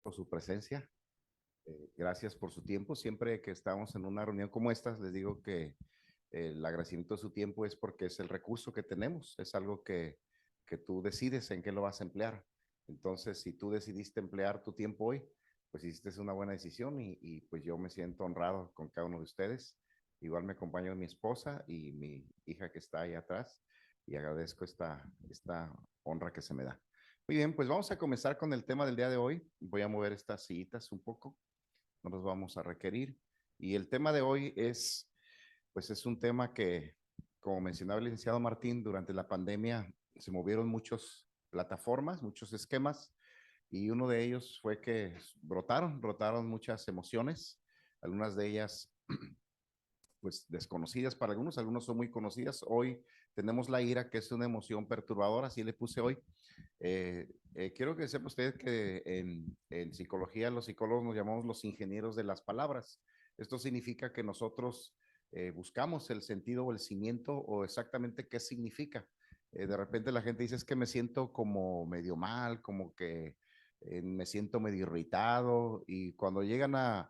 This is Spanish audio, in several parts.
por su presencia. Gracias por su tiempo. Siempre que estamos en una reunión como esta, les digo que el agradecimiento de su tiempo es porque es el recurso que tenemos, es algo que tú decides en qué lo vas a emplear. Entonces, si tú decidiste emplear tu tiempo hoy, pues hiciste una buena decisión y pues yo me siento honrado con cada uno de ustedes. Igual me acompaña mi esposa y mi hija que está ahí atrás y agradezco esta honra que se me da. Muy bien, pues vamos a comenzar con el tema del día de hoy. Voy a mover estas sillitas un poco, no los vamos a requerir. Y el tema de hoy pues es un tema que, como mencionaba el licenciado Martín, durante la pandemia se movieron muchas plataformas, muchos esquemas, y uno de ellos fue que brotaron muchas emociones, algunas de ellas pues desconocidas para algunos son muy conocidas. Hoy tenemos la ira, que es una emoción perturbadora, así le puse hoy. Quiero que sepa usted que en psicología los psicólogos nos llamamos los ingenieros de las palabras. Esto significa que nosotros buscamos el sentido o el cimiento o exactamente qué significa. De repente la gente dice es que me siento como medio mal, como que me siento medio irritado y cuando llegan a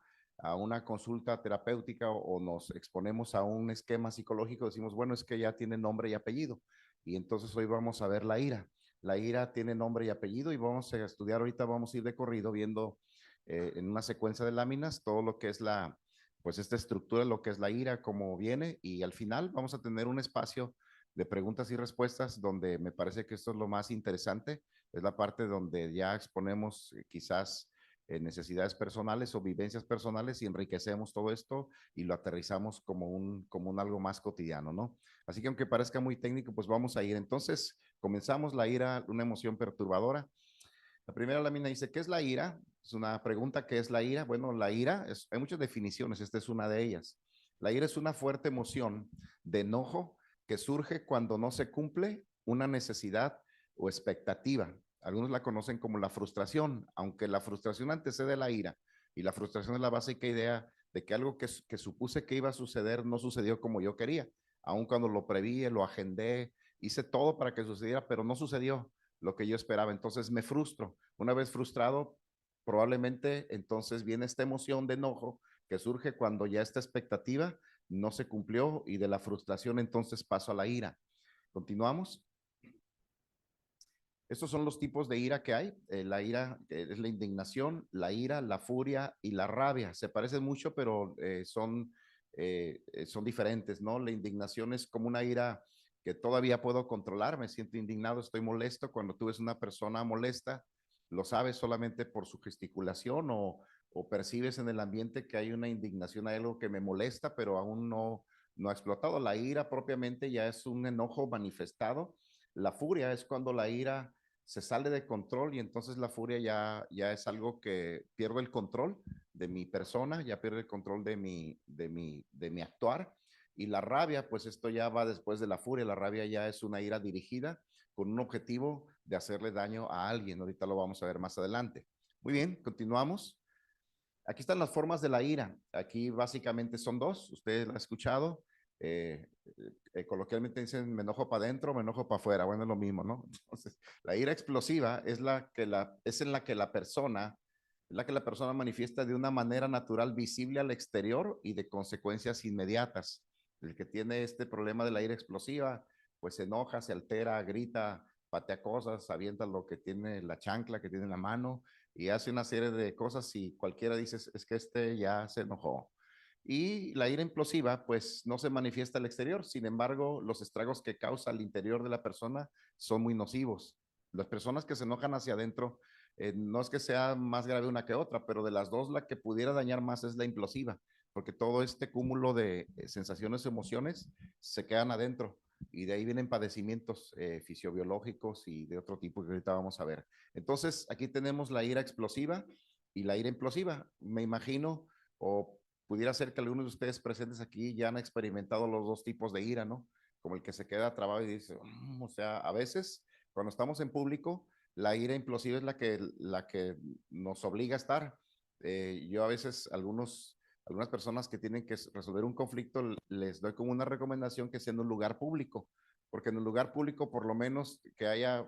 una consulta terapéutica o nos exponemos a un esquema psicológico, decimos, bueno, es que ya tiene nombre y apellido. Y entonces hoy vamos a ver la ira. La ira tiene nombre y apellido y vamos a estudiar ahorita, vamos a ir de corrido viendo en una secuencia de láminas todo lo que es pues esta estructura, lo que es la ira, cómo viene y al final vamos a tener un espacio de preguntas y respuestas donde me parece que esto es lo más interesante, es la parte donde ya exponemos quizás necesidades personales o vivencias personales y enriquecemos todo esto y lo aterrizamos como un algo más cotidiano, ¿no? Así que aunque parezca muy técnico, pues vamos a ir. Entonces, comenzamos la ira, una emoción perturbadora. La primera lámina dice, ¿qué es la ira? Es una pregunta, ¿qué es la ira? Bueno, la ira, hay muchas definiciones, esta es una de ellas. La ira es una fuerte emoción de enojo que surge cuando no se cumple una necesidad o expectativa. Algunos la conocen como la frustración, aunque la frustración antecede la ira y la frustración es la básica idea de que algo que supuse que iba a suceder no sucedió como yo quería, aun cuando lo preví, lo agendé, hice todo para que sucediera, pero no sucedió lo que yo esperaba. Entonces me frustro. Una vez frustrado, probablemente entonces viene esta emoción de enojo que surge cuando ya esta expectativa no se cumplió y de la frustración entonces paso a la ira. Continuamos. Estos son los tipos de ira que hay. La ira es la indignación, la ira, la furia y la rabia. Se parecen mucho, pero son diferentes, ¿no? La indignación es como una ira que todavía puedo controlar. Me siento indignado, estoy molesto. Cuando tú ves una persona molesta, lo sabes solamente por su gesticulación o percibes en el ambiente que hay una indignación, hay algo que me molesta, pero aún no ha explotado. La ira propiamente ya es un enojo manifestado. La furia es cuando la ira se sale de control y entonces la furia ya es algo que pierdo el control de mi persona, ya pierdo el control de mi actuar. Y la rabia, pues esto ya va después de la furia, la rabia ya es una ira dirigida con un objetivo de hacerle daño a alguien. Ahorita lo vamos a ver más adelante. Muy bien, continuamos. Aquí están las formas de la ira. Aquí básicamente son dos. Ustedes lo han escuchado. Eh, Coloquialmente dicen me enojo para adentro, me enojo para afuera. Bueno, es lo mismo, ¿no? Entonces, la ira explosiva es en la que la persona manifiesta de una manera natural visible al exterior y de consecuencias inmediatas. El que tiene este problema de la ira explosiva, pues se enoja, se altera, grita, patea cosas, avienta lo que tiene la chancla que tiene en la mano y hace una serie de cosas y cualquiera dice es que este ya se enojó. Y la ira implosiva, pues no se manifiesta al exterior, sin embargo, los estragos que causa al interior de la persona son muy nocivos. Las personas que se enojan hacia adentro, no es que sea más grave una que otra, pero de las dos la que pudiera dañar más es la implosiva, porque todo este cúmulo de sensaciones, emociones se quedan adentro y de ahí vienen padecimientos fisiobiológicos y de otro tipo que ahorita vamos a ver. Entonces, aquí tenemos la ira explosiva y la ira implosiva. Me imagino, o pudiera ser que algunos de ustedes presentes aquí ya han experimentado los dos tipos de ira, ¿no? Como el que se queda trabado y dice, o sea, a veces cuando estamos en público, la ira implosiva es la que nos obliga a estar. Yo a veces algunas personas que tienen que resolver un conflicto les doy como una recomendación que sea en un lugar público, porque en un lugar público por lo menos que haya,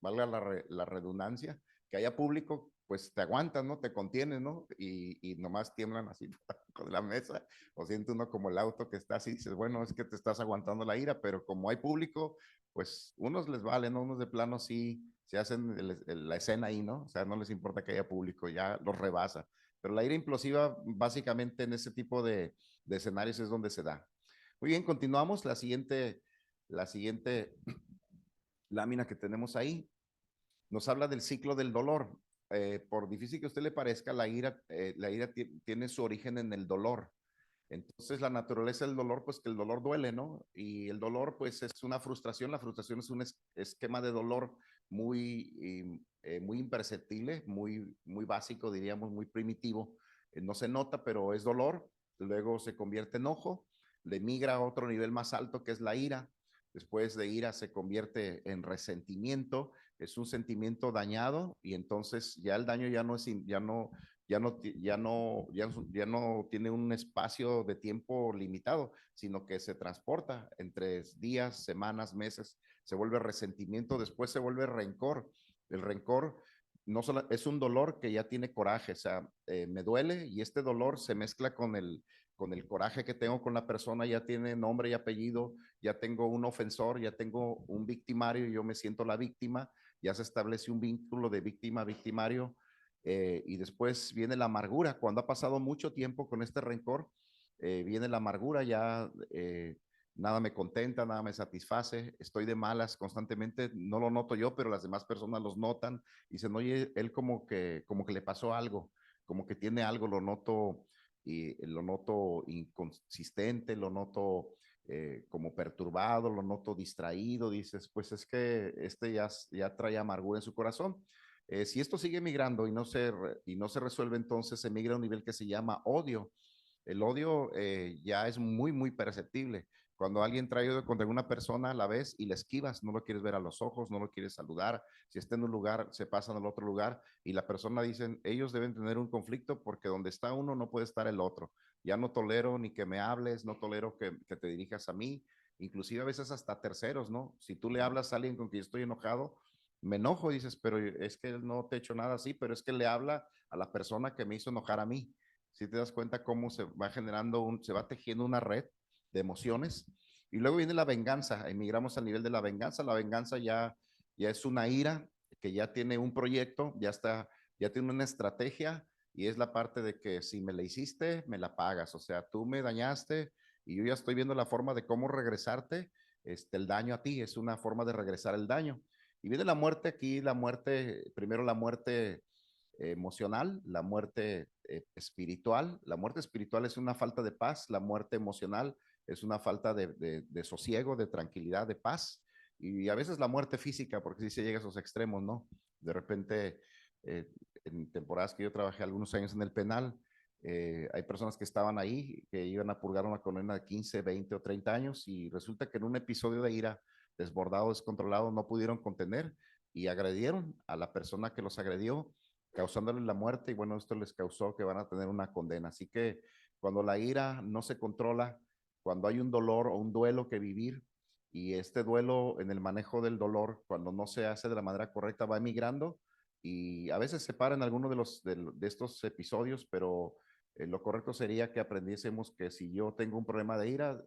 valga la redundancia, que haya público pues te aguantas, ¿no? Te contienes, ¿no? Y nomás tiemblan así con la mesa, o siente uno como el auto que está así, dices, bueno, es que te estás aguantando la ira, pero como hay público, pues unos les vale, ¿no? Unos de plano sí se hacen la escena ahí, ¿no? O sea, no les importa que haya público, ya los rebasa. Pero la ira implosiva, básicamente en ese tipo de escenarios es donde se da. Muy bien, continuamos. La siguiente lámina que tenemos ahí nos habla del ciclo del dolor. Por difícil que a usted le parezca, la ira tiene su origen en el dolor. Entonces, la naturaleza del dolor, pues que el dolor duele, ¿no? Y el dolor, pues es una frustración. La frustración es un esquema de dolor muy imperceptible, muy básico, diríamos, muy primitivo. No se nota, pero es dolor. Luego se convierte en enojo, le migra a otro nivel más alto que es la ira. Después de ira se convierte en resentimiento, es un sentimiento dañado y entonces ya el daño ya no es, ya no tiene un espacio de tiempo limitado, sino que se transporta entre días, semanas, meses, se vuelve resentimiento, después se vuelve rencor. El rencor no solo es un dolor que ya tiene coraje, o sea, me duele y este dolor se mezcla con el coraje que tengo con la persona, ya tiene nombre y apellido, ya tengo un ofensor, ya tengo un victimario, yo me siento la víctima, ya se establece un vínculo de víctima-victimario, y después viene la amargura. Cuando ha pasado mucho tiempo con este rencor, viene la amargura, ya nada me contenta, nada me satisface, estoy de malas constantemente, no lo noto yo, pero las demás personas los notan y dicen, oye, él como que le pasó algo, como que tiene algo, lo noto inconsistente, lo noto como perturbado, lo noto distraído, dices, pues es que ya trae amargura en su corazón. Si esto sigue migrando y no se resuelve, entonces se migra a un nivel que se llama odio. El odio ya es muy, muy perceptible. Cuando alguien trae odio contra una persona, la ves y la esquivas, no lo quieres ver a los ojos, no lo quieres saludar. Si está en un lugar, se pasan al otro lugar y la persona dicen, ellos deben tener un conflicto porque donde está uno no puede estar el otro. Ya no tolero ni que me hables, no tolero que te dirijas a mí, inclusive a veces hasta terceros, ¿no? Si tú le hablas a alguien con quien estoy enojado, me enojo, dices, pero es que no te he hecho nada así, pero es que le habla a la persona que me hizo enojar a mí. Si te das cuenta cómo se va generando, se va tejiendo una red de emociones. Y luego viene la venganza, emigramos al nivel de la venganza ya es una ira que ya tiene un proyecto, ya tiene una estrategia y es la parte de que si me la hiciste, me la pagas, o sea, tú me dañaste y yo ya estoy viendo la forma de cómo regresarte el daño a ti, es una forma de regresar el daño. Y viene la muerte aquí, primero la muerte emocional, la muerte espiritual. La muerte espiritual es una falta de paz, la muerte emocional es una falta de sosiego, de tranquilidad, de paz. Y a veces la muerte física, porque sí se llega a esos extremos, ¿no? De repente, eh, en temporadas que yo trabajé algunos años en el penal, hay personas que estaban ahí, que iban a purgar una condena de 15, 20 o 30 años y resulta que en un episodio de ira desbordado, descontrolado, no pudieron contener y agredieron a la persona que los agredió, causándole la muerte y bueno, esto les causó que van a tener una condena. Así que cuando la ira no se controla, cuando hay un dolor o un duelo que vivir y este duelo en el manejo del dolor, cuando no se hace de la manera correcta, va emigrando y a veces se paran algunos de estos episodios, pero lo correcto sería que aprendiésemos que si yo tengo un problema de ira,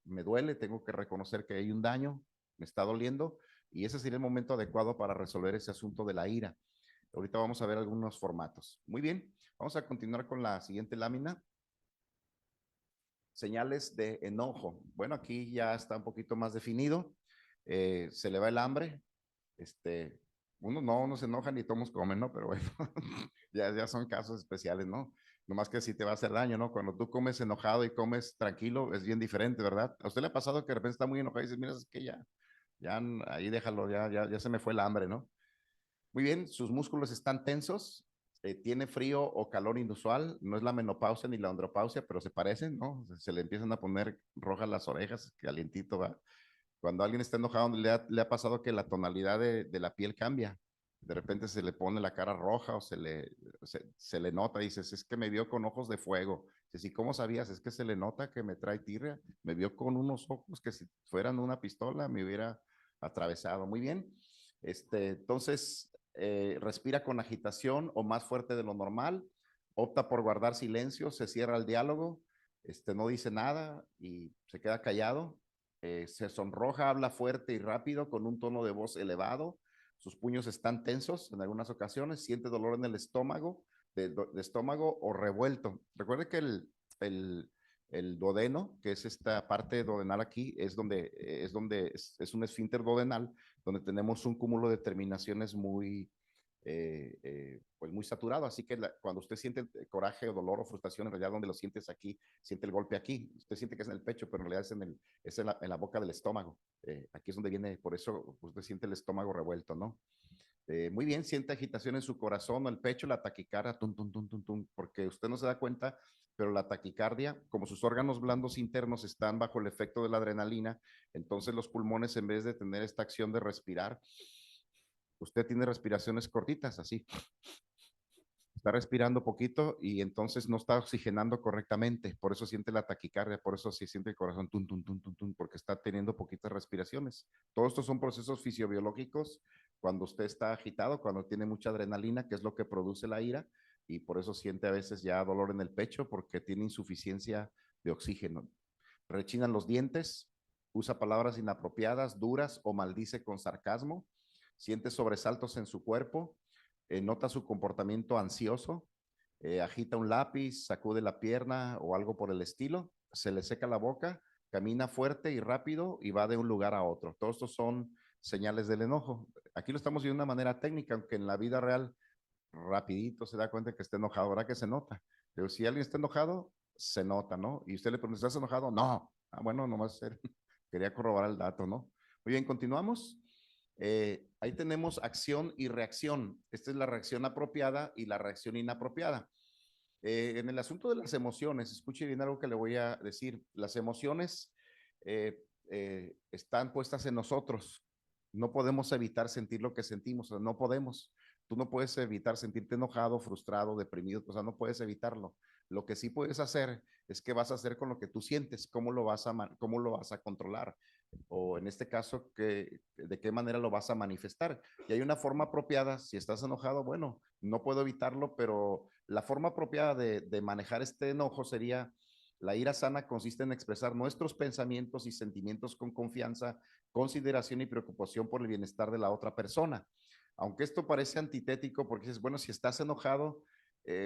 me duele, tengo que reconocer que hay un daño, me está doliendo y ese sería el momento adecuado para resolver ese asunto de la ira. Ahorita vamos a ver algunos formatos. Muy bien, vamos a continuar con la siguiente lámina. Señales de enojo. Bueno, aquí ya está un poquito más definido. Se le va el hambre. Este, uno se enoja ni todos comen, ¿no? Pero bueno, ya son casos especiales, ¿no? Nomás que si te va a hacer daño, ¿no? Cuando tú comes enojado y comes tranquilo, es bien diferente, ¿verdad? ¿A usted le ha pasado que de repente está muy enojado y dice, mira, es que ya, ahí déjalo, ya se me fue el hambre, ¿no? Muy bien, sus músculos están tensos, tiene frío o calor inusual, no es la menopausia ni la andropausia, pero se parecen, ¿no? Se le empiezan a poner rojas las orejas, calientito, ¿va? Cuando alguien está enojado, le ha pasado que la tonalidad de la piel cambia. De repente se le pone la cara roja o se le nota, dices, es que me vio con ojos de fuego. Dices, ¿y cómo sabías? Es que se le nota que me trae tirria. Me vio con unos ojos que si fueran una pistola me hubiera atravesado. Muy bien. Entonces, respira con agitación o más fuerte de lo normal, opta por guardar silencio, se cierra el diálogo, no dice nada y se queda callado, se sonroja, habla fuerte y rápido con un tono de voz elevado, sus puños están tensos en algunas ocasiones, siente dolor en el estómago, de estómago o revuelto. Recuerde que el duodeno, que es esta parte duodenal aquí, es un esfínter duodenal donde tenemos un cúmulo de terminaciones pues muy saturado. Así que cuando usted siente coraje, o dolor o frustración, en realidad donde lo sientes aquí, siente el golpe aquí. Usted siente que es en el pecho, pero en realidad es en la boca del estómago. Aquí es donde viene, por eso usted siente el estómago revuelto, ¿no? Muy bien, siente agitación en su corazón o el pecho, la taquicardia, tum, tum, tum, tum, tum, porque usted no se da cuenta, pero la taquicardia, como sus órganos blandos internos están bajo el efecto de la adrenalina, entonces los pulmones, en vez de tener esta acción de respirar, usted tiene respiraciones cortitas, así. Está respirando poquito y entonces no está oxigenando correctamente. Por eso siente la taquicardia, por eso se siente el corazón tum, tum, tum, tum, tum, porque está teniendo poquitas respiraciones. Todos estos son procesos fisiobiológicos cuando usted está agitado, cuando tiene mucha adrenalina, que es lo que produce la ira, y por eso siente a veces ya dolor en el pecho porque tiene insuficiencia de oxígeno. Rechinan los dientes, usa palabras inapropiadas, duras o maldice con sarcasmo, siente sobresaltos en su cuerpo, nota su comportamiento ansioso, agita un lápiz, sacude la pierna o algo por el estilo, se le seca la boca, camina fuerte y rápido y va de un lugar a otro. Todos estos son señales del enojo. Aquí lo estamos viendo de una manera técnica, aunque en la vida real rapidito se da cuenta que está enojado. ¿Verdad que se nota? Pero si alguien está enojado, se nota, ¿no? Y usted le pregunta, ¿estás enojado? No. Ah, bueno, nomás quería corroborar el dato, ¿no? Muy bien, continuamos. Ahí tenemos acción y reacción. Esta es la reacción apropiada y la reacción inapropiada. En el asunto de las emociones, escuche bien algo que le voy a decir. Las emociones están puestas en nosotros. No podemos evitar sentir lo que sentimos, o sea, no podemos. Tú no puedes evitar sentirte enojado, frustrado, deprimido, o sea, no puedes evitarlo. Lo que sí puedes hacer es qué vas a hacer con lo que tú sientes, cómo lo vas a controlar, o en este caso, de qué manera lo vas a manifestar. Y hay una forma apropiada, si estás enojado, bueno, no puedo evitarlo, pero la forma apropiada de manejar este enojo sería, la ira sana consiste en expresar nuestros pensamientos y sentimientos con confianza, consideración y preocupación por el bienestar de la otra persona. Aunque esto parece antitético porque dices, bueno, si estás enojado,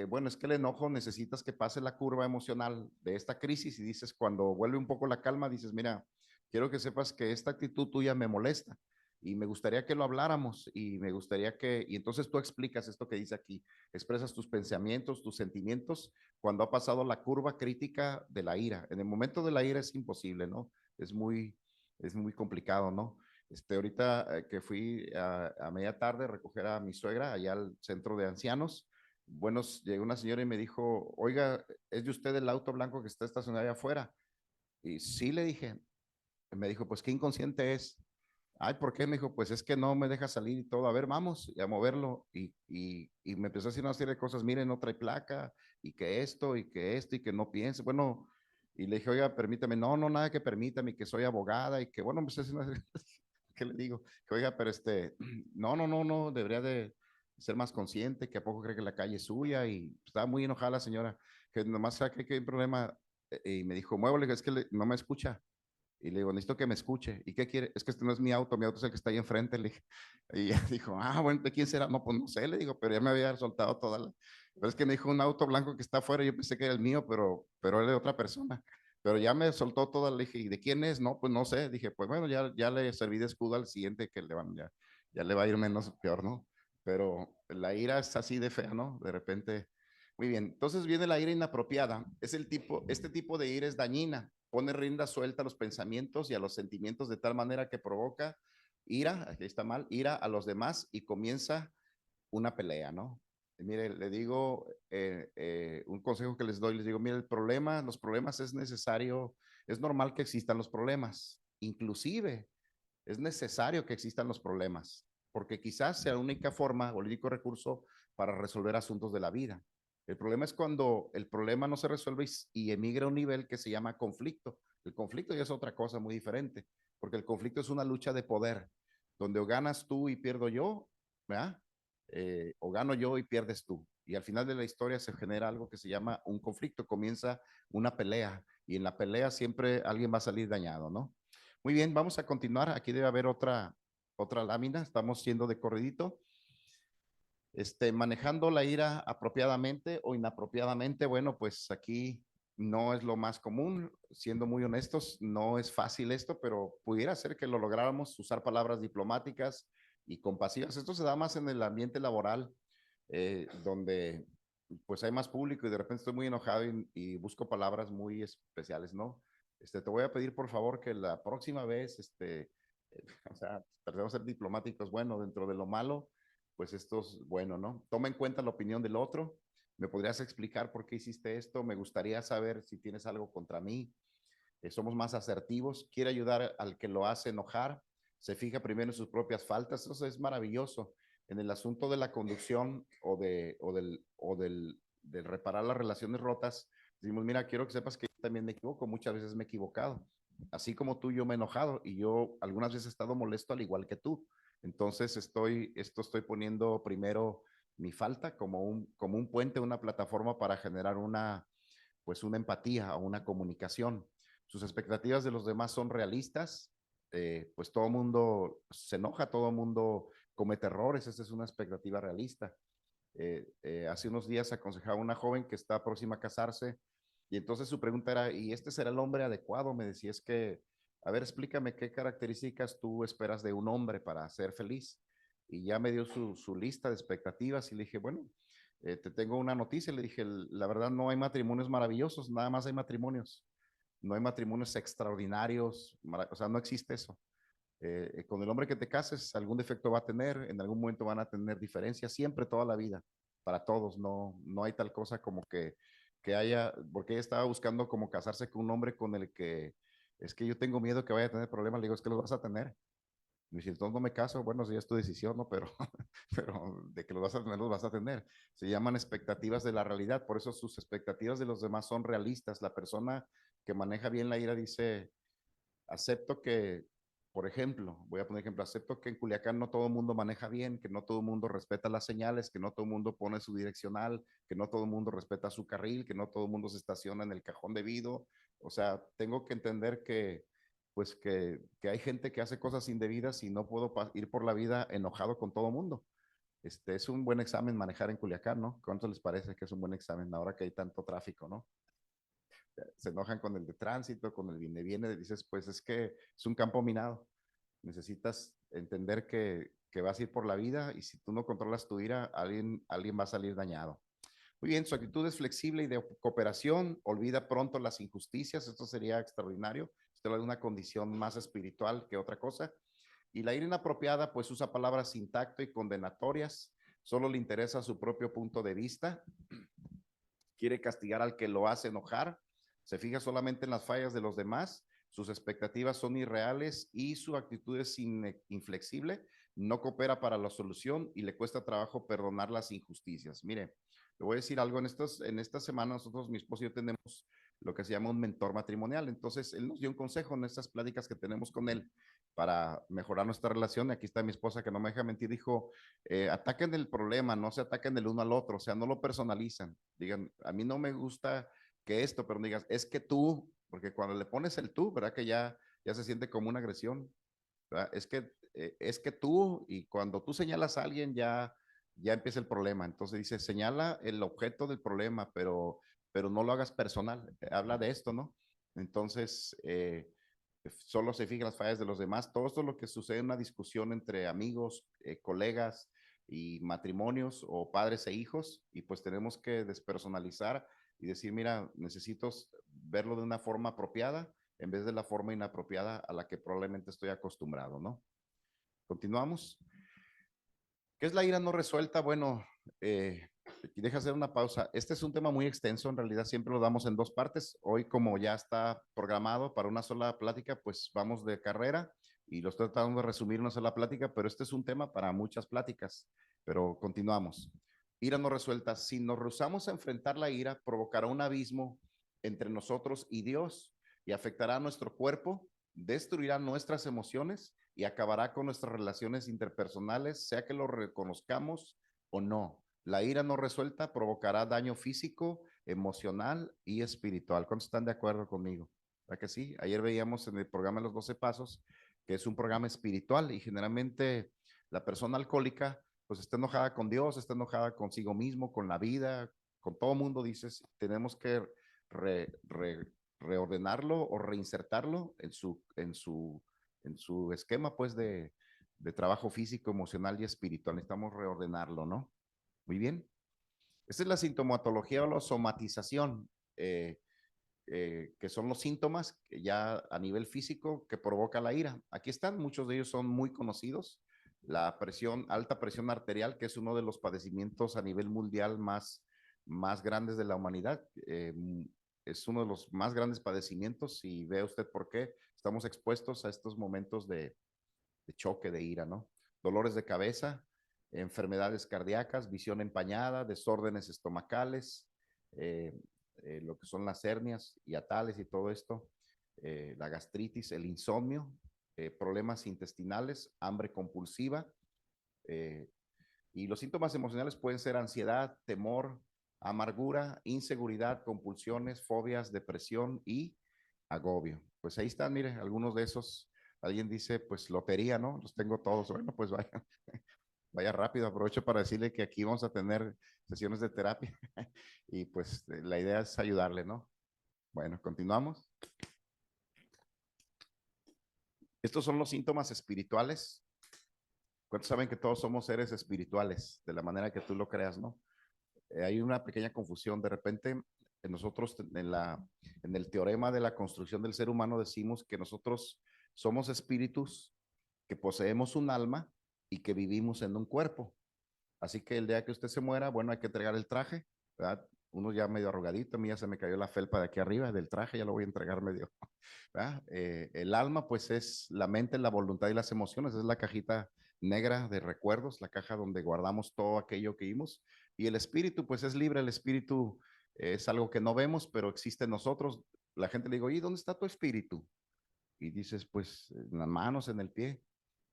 bueno, es que el enojo necesitas que pase la curva emocional de esta crisis y dices, cuando vuelve un poco la calma, dices, mira, quiero que sepas que esta actitud tuya me molesta y me gustaría que lo habláramos y me gustaría y entonces tú explicas esto que dice aquí, expresas tus pensamientos, tus sentimientos cuando ha pasado la curva crítica de la ira. En el momento de la ira es imposible, ¿no? Es muy complicado, ¿no? Ahorita que fui a media tarde a recoger a mi suegra allá al centro de ancianos, bueno, llegó una señora y me dijo, oiga, ¿es de usted el auto blanco que está estacionado allá afuera? Y sí, le dije, me dijo, pues qué inconsciente es. Ay, ¿por qué? Me dijo, pues es que no me deja salir y todo. A ver, vamos y a moverlo. Y me empezó a decir una serie de cosas. Miren, no trae placa y que esto y que esto y que no piense. Bueno, y le dije, oiga, permítame. No, no, nada que permítame, que soy abogada y que, bueno, pues es una... ¿Qué le digo? Que oiga, pero no, no, no, no, debería de ser más consciente, que a poco cree que la calle es suya y estaba muy enojada la señora, que nomás sabe que hay un problema y me dijo, muévele, es que no me escucha. Y le digo, necesito que me escuche. ¿Y qué quiere? Es que este no es mi auto es el que está ahí enfrente. Le dije. Y ella dijo, ah, bueno, ¿de quién será? No, pues no sé, le digo, pero ya me había soltado toda la... Pero es que me dijo un auto blanco que está afuera, yo pensé que era el mío, pero era de otra persona. Pero ya me soltó toda, le dije, ¿y de quién es? No, pues no sé. Dije, pues bueno, ya le serví de escudo al siguiente que ya le va a ir menos peor, ¿no? Pero la ira es así de fea, ¿no? De repente. Muy bien, entonces viene la ira inapropiada. Este tipo de ira es dañina, pone rienda suelta a los pensamientos y a los sentimientos de tal manera que provoca ira, aquí está mal, ira a los demás y comienza una pelea, ¿no? Y mire, le digo un consejo que les digo, mire, los problemas es necesario, es normal que existan los problemas, inclusive es necesario que existan los problemas, porque quizás sea la única forma o el único recurso para resolver asuntos de la vida. El problema es cuando el problema no se resuelve y emigra a un nivel que se llama conflicto. El conflicto ya es otra cosa muy diferente, porque el conflicto es una lucha de poder, donde o ganas tú y pierdo yo, ¿verdad? o gano yo y pierdes tú. Y al final de la historia se genera algo que se llama un conflicto, comienza una pelea y en la pelea siempre alguien va a salir dañado, ¿no? Muy bien, vamos a continuar. Aquí debe haber otra lámina, estamos siendo de corridito. Manejando la ira apropiadamente o inapropiadamente, bueno, pues aquí no es lo más común, siendo muy honestos, no es fácil esto, pero pudiera ser que lo lográramos usar palabras diplomáticas y compasivas. Esto se da más en el ambiente laboral, donde pues hay más público y de repente estoy muy enojado y busco palabras muy especiales, ¿no? Te voy a pedir por favor que la próxima vez, o sea, tratemos de ser diplomáticos, bueno, dentro de lo malo, pues esto es bueno, ¿no? Toma en cuenta la opinión del otro. ¿Me podrías explicar por qué hiciste esto? Me gustaría saber si tienes algo contra mí. Somos más asertivos. Quiere ayudar al que lo hace enojar. Se fija primero en sus propias faltas. Eso es maravilloso. En el asunto de la conducción del reparar las relaciones rotas, decimos, mira, quiero que sepas que yo también me equivoco. Muchas veces me he equivocado. Así como tú, yo me he enojado y yo algunas veces he estado molesto al igual que tú. Entonces estoy poniendo primero mi falta como un puente, una plataforma para generar pues una empatía o una comunicación. Sus expectativas de los demás son realistas, pues todo mundo se enoja, todo mundo comete errores, esa es una expectativa realista. Hace unos días aconsejaba a una joven que está próxima a casarse y entonces su pregunta era, ¿y este será el hombre adecuado? Me decía, es que, a ver, explícame qué características tú esperas de un hombre para ser feliz. Y ya me dio su lista de expectativas y le dije, bueno, te tengo una noticia. Le dije, la verdad no hay matrimonios maravillosos, nada más hay matrimonios. No hay matrimonios extraordinarios, o sea, no existe eso. Con el hombre que te cases, algún defecto va a tener, en algún momento van a tener diferencias, siempre, toda la vida, para todos, no hay tal cosa como que haya, porque ella estaba buscando como casarse con un hombre con el que, es que yo tengo miedo que vaya a tener problemas, le digo, es que los vas a tener. Me dice, entonces no me caso, bueno, si ya es tu decisión, ¿no? Pero, pero de que los vas a tener, los vas a tener. Se llaman expectativas de la realidad, por eso sus expectativas de los demás son realistas. La persona que maneja bien la ira dice, acepto que, por ejemplo, voy a poner ejemplo, acepto que en Culiacán no todo el mundo maneja bien, que no todo el mundo respeta las señales, que no todo el mundo pone su direccional, que no todo el mundo respeta su carril, que no todo el mundo se estaciona en el cajón debido. O sea, tengo que entender que, pues que hay gente que hace cosas indebidas y no puedo ir por la vida enojado con todo el mundo. Es un buen examen manejar en Culiacán, ¿no? ¿Cuánto les parece que es un buen examen ahora que hay tanto tráfico, ¿no? Se enojan con el de tránsito, con el viene, dices, pues es que es un campo minado. Necesitas entender que vas a ir por la vida y si tú no controlas tu ira, alguien va a salir dañado. Muy bien, su actitud es flexible y de cooperación, olvida pronto las injusticias, esto sería extraordinario. Esto es una condición más espiritual que otra cosa. Y la ira inapropiada, pues usa palabras sin tacto y condenatorias, solo le interesa su propio punto de vista, quiere castigar al que lo hace enojar, se fija solamente en las fallas de los demás, sus expectativas son irreales y su actitud es inflexible, no coopera para la solución y le cuesta trabajo perdonar las injusticias. Mire, le voy a decir algo, en esta semana nosotros, mi esposo y yo tenemos lo que se llama un mentor matrimonial, entonces él nos dio un consejo en estas pláticas que tenemos con él para mejorar nuestra relación. Aquí está mi esposa que no me deja mentir, dijo, ataquen el problema, no se ataquen el uno al otro, o sea, no lo personalizan. Digan, a mí no me gusta que esto, pero digas, es que tú, porque cuando le pones el tú, ¿verdad? Que ya se siente como una agresión, ¿verdad? Es que tú, y cuando tú señalas a alguien ya empieza el problema. Entonces dice, señala el objeto del problema, pero no lo hagas personal. Habla de esto, ¿no? Entonces, solo se fija en las fallas de los demás. Todo esto es lo que sucede en una discusión entre amigos, colegas y matrimonios o padres e hijos, y pues tenemos que despersonalizar y decir, mira, necesito verlo de una forma apropiada en vez de la forma inapropiada a la que probablemente estoy acostumbrado, ¿no? Continuamos. ¿Qué es la ira no resuelta? Bueno, deja hacer una pausa. Este es un tema muy extenso, en realidad siempre lo damos en dos partes. Hoy, como ya está programado para una sola plática, pues vamos de carrera y lo estoy tratando de resumir en una sola plática, pero este es un tema para muchas pláticas. Pero continuamos. Ira no resuelta. Si nos rehusamos a enfrentar la ira, provocará un abismo entre nosotros y Dios y afectará a nuestro cuerpo, destruirá nuestras emociones y acabará con nuestras relaciones interpersonales, sea que lo reconozcamos o no. La ira no resuelta provocará daño físico, emocional y espiritual. ¿Cuántos están de acuerdo conmigo? ¿Verdad que sí? Ayer veíamos en el programa Los 12 Pasos, que es un programa espiritual y generalmente la persona alcohólica pues está enojada con Dios, está enojada consigo mismo, con la vida, con todo mundo. Dices, tenemos que re, re, reordenarlo o reinsertarlo en su esquema pues de trabajo físico, emocional y espiritual. Necesitamos reordenarlo, ¿no? Muy bien. Esta es la sintomatología o la somatización, que son los síntomas que ya a nivel físico que provoca la ira. Aquí están, muchos de ellos son muy conocidos. La presión, alta presión arterial, que es uno de los padecimientos a nivel mundial más grandes de la humanidad. Es uno de los más grandes padecimientos y ve usted por qué estamos expuestos a estos momentos de choque, de ira, ¿no? Dolores de cabeza, enfermedades cardíacas, visión empañada, desórdenes estomacales, lo que son las hernias hiatales y todo esto, la gastritis, el insomnio, problemas intestinales, hambre compulsiva, eh, y los síntomas emocionales pueden ser ansiedad, temor, amargura, inseguridad, compulsiones, fobias, depresión y agobio. Pues ahí están, mire, algunos de esos. Alguien dice, pues lotería, ¿no? Los tengo todos. Bueno, pues vaya, vaya rápido. Aprovecho para decirle que aquí vamos a tener sesiones de terapia y pues la idea es ayudarle, ¿no? Bueno, continuamos. Estos son los síntomas espirituales. ¿Cuántos saben que todos somos seres espirituales de la manera que tú lo creas, no? Hay una pequeña confusión. De repente, nosotros en el teorema de la construcción del ser humano decimos que nosotros somos espíritus que poseemos un alma y que vivimos en un cuerpo. Así que el día que usted se muera, bueno, hay que entregar el traje, ¿verdad? Uno ya medio arrugadito, a mí ya se me cayó la felpa de aquí arriba del traje, ya lo voy a entregar medio, ¿verdad? El alma, pues es la mente, la voluntad y las emociones, es la cajita negra de recuerdos, la caja donde guardamos todo aquello que vimos. Y el espíritu, pues es libre, el espíritu es algo que no vemos, pero existe en nosotros. La gente le digo, ¿y dónde está tu espíritu? Y dices, pues en las manos, en el pie.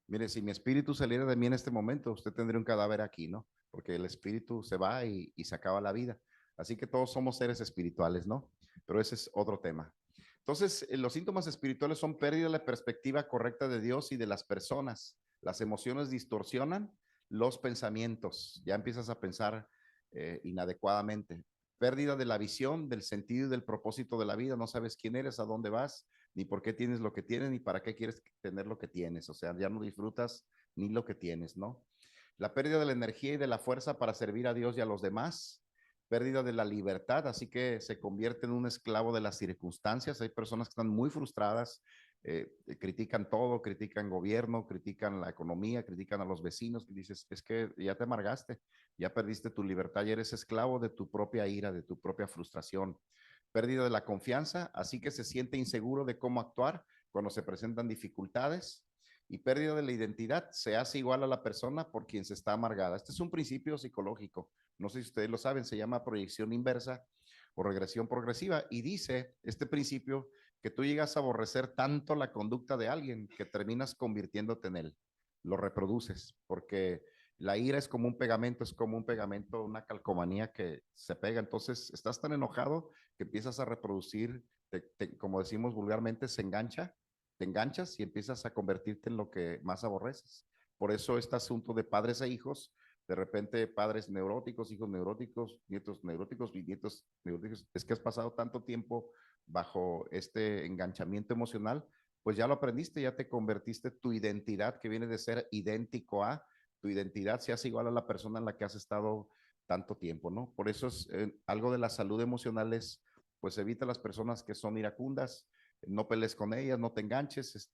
Mire, si mi espíritu saliera de mí en este momento, usted tendría un cadáver aquí, ¿no? Porque el espíritu se va y se acaba la vida. Así que todos somos seres espirituales, ¿no? Pero ese es otro tema. Entonces, los síntomas espirituales son pérdida de la perspectiva correcta de Dios y de las personas. Las emociones distorsionan los pensamientos. Ya empiezas a pensar inadecuadamente. Pérdida de la visión, del sentido y del propósito de la vida. No sabes quién eres, a dónde vas, ni por qué tienes lo que tienes, ni para qué quieres tener lo que tienes. O sea, ya no disfrutas ni lo que tienes, ¿no? La pérdida de la energía y de la fuerza para servir a Dios y a los demás. Pérdida de la libertad, así que se convierte en un esclavo de las circunstancias. Hay personas que están muy frustradas, critican todo, critican gobierno, critican la economía, critican a los vecinos, y dices, es que ya te amargaste, ya perdiste tu libertad y eres esclavo de tu propia ira, de tu propia frustración. Pérdida de la confianza, así que se siente inseguro de cómo actuar cuando se presentan dificultades. Y pérdida de la identidad, se hace igual a la persona por quien se está amargada. Este es un principio psicológico, no sé si ustedes lo saben, se llama proyección inversa o regresión progresiva y dice este principio que tú llegas a aborrecer tanto la conducta de alguien que terminas convirtiéndote en él, lo reproduces, porque la ira es como un pegamento, una calcomanía que se pega. Entonces estás tan enojado que empiezas a reproducir, como decimos vulgarmente, se engancha, te enganchas y empiezas a convertirte en lo que más aborreces. Por eso este asunto de padres e hijos, de repente padres neuróticos, hijos neuróticos, nietos neuróticos, bisnietos neuróticos, es que has pasado tanto tiempo bajo este enganchamiento emocional, pues ya lo aprendiste, ya te convertiste tu identidad, que viene de ser idéntico a, tu identidad se hace igual a la persona en la que has estado tanto tiempo, ¿no? Por eso es algo de la salud emocional es, pues evita las personas que son iracundas, no pelees con ellas, no te enganches,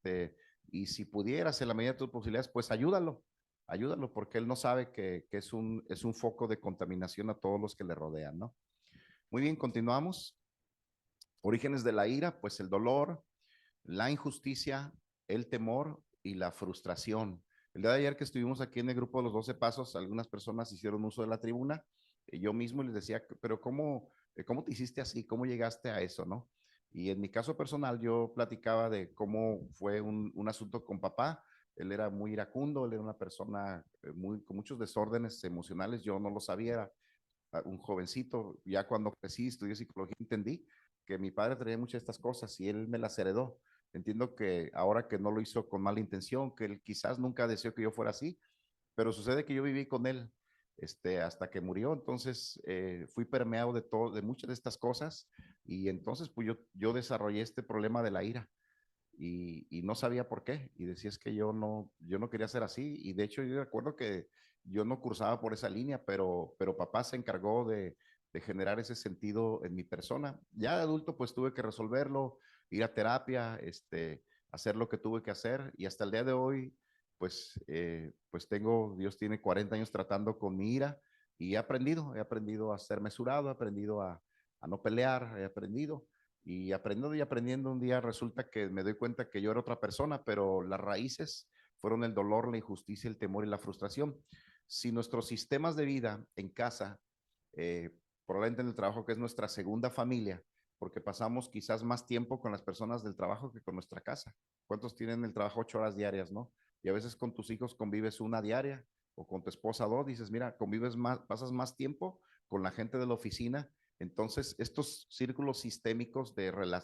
y si pudieras en la medida de tus posibilidades, pues ayúdalo, ayúdalo, porque él no sabe que es un foco de contaminación a todos los que le rodean, ¿no? Muy bien, continuamos. Orígenes de la ira, pues el dolor, la injusticia, el temor y la frustración. El día de ayer que estuvimos aquí en el grupo de los 12 pasos, algunas personas hicieron uso de la tribuna. Yo mismo les decía, pero ¿cómo te hiciste así? ¿Cómo llegaste a eso, no? Y en mi caso personal, yo platicaba de cómo fue un asunto con papá. Él era muy iracundo, él era una persona con muchos desórdenes emocionales, yo no lo sabía, era un jovencito, ya cuando crecí, estudié psicología, entendí que mi padre traía muchas de estas cosas y él me las heredó. Entiendo que ahora que no lo hizo con mala intención, que él quizás nunca deseó que yo fuera así, pero sucede que yo viví con él hasta que murió, entonces fui permeado de todo, de muchas de estas cosas y entonces pues yo desarrollé este problema de la ira y no sabía por qué y decía es que yo no quería ser así y de hecho yo recuerdo que yo no cursaba por esa línea, pero papá se encargó de generar ese sentido en mi persona. Ya de adulto pues tuve que resolverlo, ir a terapia, hacer lo que tuve que hacer y hasta el día de hoy pues Dios tiene 40 años tratando con mi ira y he aprendido a ser mesurado, he aprendido a no pelear, he aprendido y aprendiendo un día resulta que me doy cuenta que yo era otra persona, pero las raíces fueron el dolor, la injusticia, el temor y la frustración. Si nuestros sistemas de vida en casa, eh, probablemente en el trabajo, que es nuestra segunda familia, porque pasamos quizás más tiempo con las personas del trabajo que con nuestra casa. ¿Cuántos tienen el trabajo 8 horas diarias, no? Y a veces con tus hijos convives una diaria o con tu esposa dos, dices, mira, convives más, pasas más tiempo con la gente de la oficina. Entonces, estos círculos sistémicos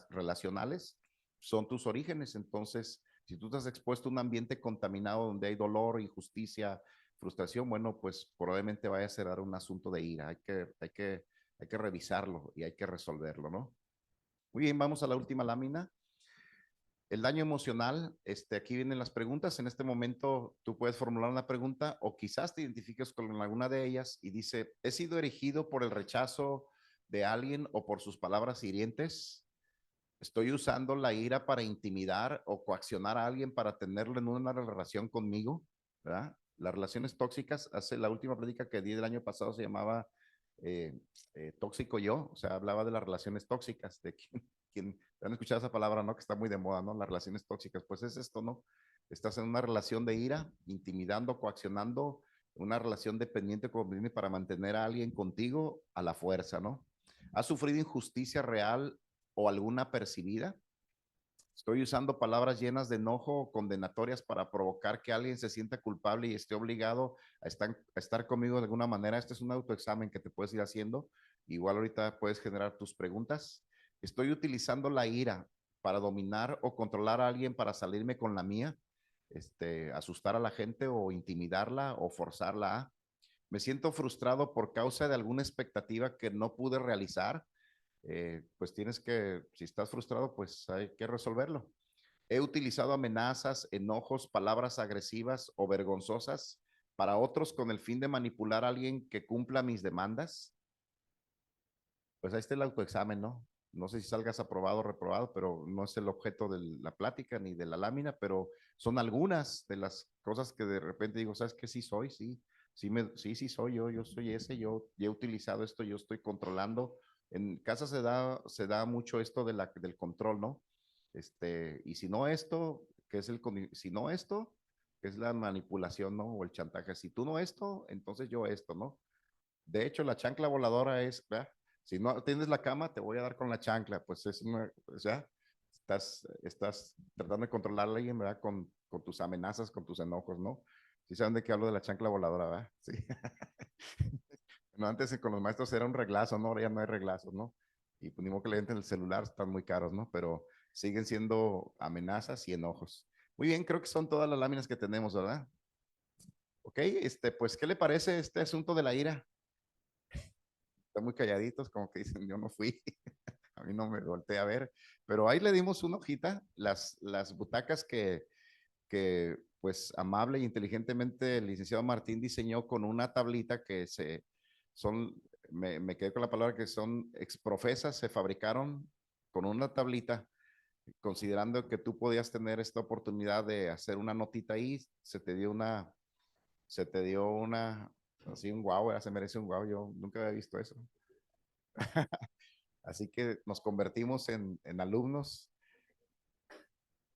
relacionales son tus orígenes. Entonces, si tú estás expuesto a un ambiente contaminado donde hay dolor, injusticia, frustración, bueno, pues probablemente vaya a ser un asunto de ira. Hay que revisarlo y hay que resolverlo, ¿no? Muy bien, vamos a la última lámina. El daño emocional, aquí vienen las preguntas. En este momento tú puedes formular una pregunta o quizás te identifiques con alguna de ellas y dice, ¿he sido erigido por el rechazo de alguien o por sus palabras hirientes? ¿Estoy usando la ira para intimidar o coaccionar a alguien para tenerlo en una relación conmigo? ¿Verdad? Las relaciones tóxicas, hace la última plática que di del año pasado se llamaba eh, tóxico yo, o sea, hablaba de las relaciones tóxicas, de quien han escuchado esa palabra, ¿no? Que está muy de moda, ¿no? Las relaciones tóxicas, pues es esto, ¿no? Estás en una relación de ira, intimidando, coaccionando, una relación dependiente para mantener a alguien contigo a la fuerza, ¿no? ¿Has sufrido injusticia real o alguna percibida? Estoy usando palabras llenas de enojo o condenatorias para provocar que alguien se sienta culpable y esté obligado a estar conmigo de alguna manera. Este es un autoexamen que te puedes ir haciendo. Igual ahorita puedes generar tus preguntas. Estoy utilizando la ira para dominar o controlar a alguien para salirme con la mía, asustar a la gente o intimidarla o forzarla a. Me siento frustrado por causa de alguna expectativa que no pude realizar. Pues tienes que, si estás frustrado, pues hay que resolverlo. He utilizado amenazas, enojos, palabras agresivas o vergonzosas para otros con el fin de manipular a alguien que cumpla mis demandas. Pues ahí está el autoexamen, ¿no? No sé si salgas aprobado o reprobado, pero no es el objeto de la plática ni de la lámina, pero son algunas de las cosas que de repente digo, ¿sabes qué? Sí soy, sí, sí soy yo soy ese, yo he utilizado esto, yo estoy controlando. En casa se da mucho esto del control, ¿no? Y si no esto, si no esto, que es la manipulación, ¿no? O el chantaje. Si tú no esto, entonces yo esto, ¿no? De hecho, la chancla voladora es, ¿verdad? Si no tienes la cama, te voy a dar con la chancla. Pues es una, o sea, estás tratando de controlar a alguien, ¿verdad? Con tus amenazas, con tus enojos, ¿no? Sí saben de qué hablo de la chancla voladora, ¿verdad? Sí. No, antes con los maestros era un reglazo, ¿no? Ahora ya no hay reglazos, ¿no? Y pues ni modo que le entren el celular, están muy caros, ¿no? Pero siguen siendo amenazas y enojos. Muy bien, creo que son todas las láminas que tenemos, ¿verdad? Ok, pues, ¿qué le parece este asunto de la ira? Están muy calladitos, como que dicen, yo no fui, a mí no me volteé a ver, pero ahí le dimos una hojita, las butacas que pues amable e inteligentemente el licenciado Martín diseñó con una tablita que son, me quedé con la palabra que son exprofesas, se fabricaron con una tablita, considerando que tú podías tener esta oportunidad de hacer una notita ahí, se te dio una, así un guau, se merece un guau, yo nunca había visto eso. Así que nos convertimos en alumnos.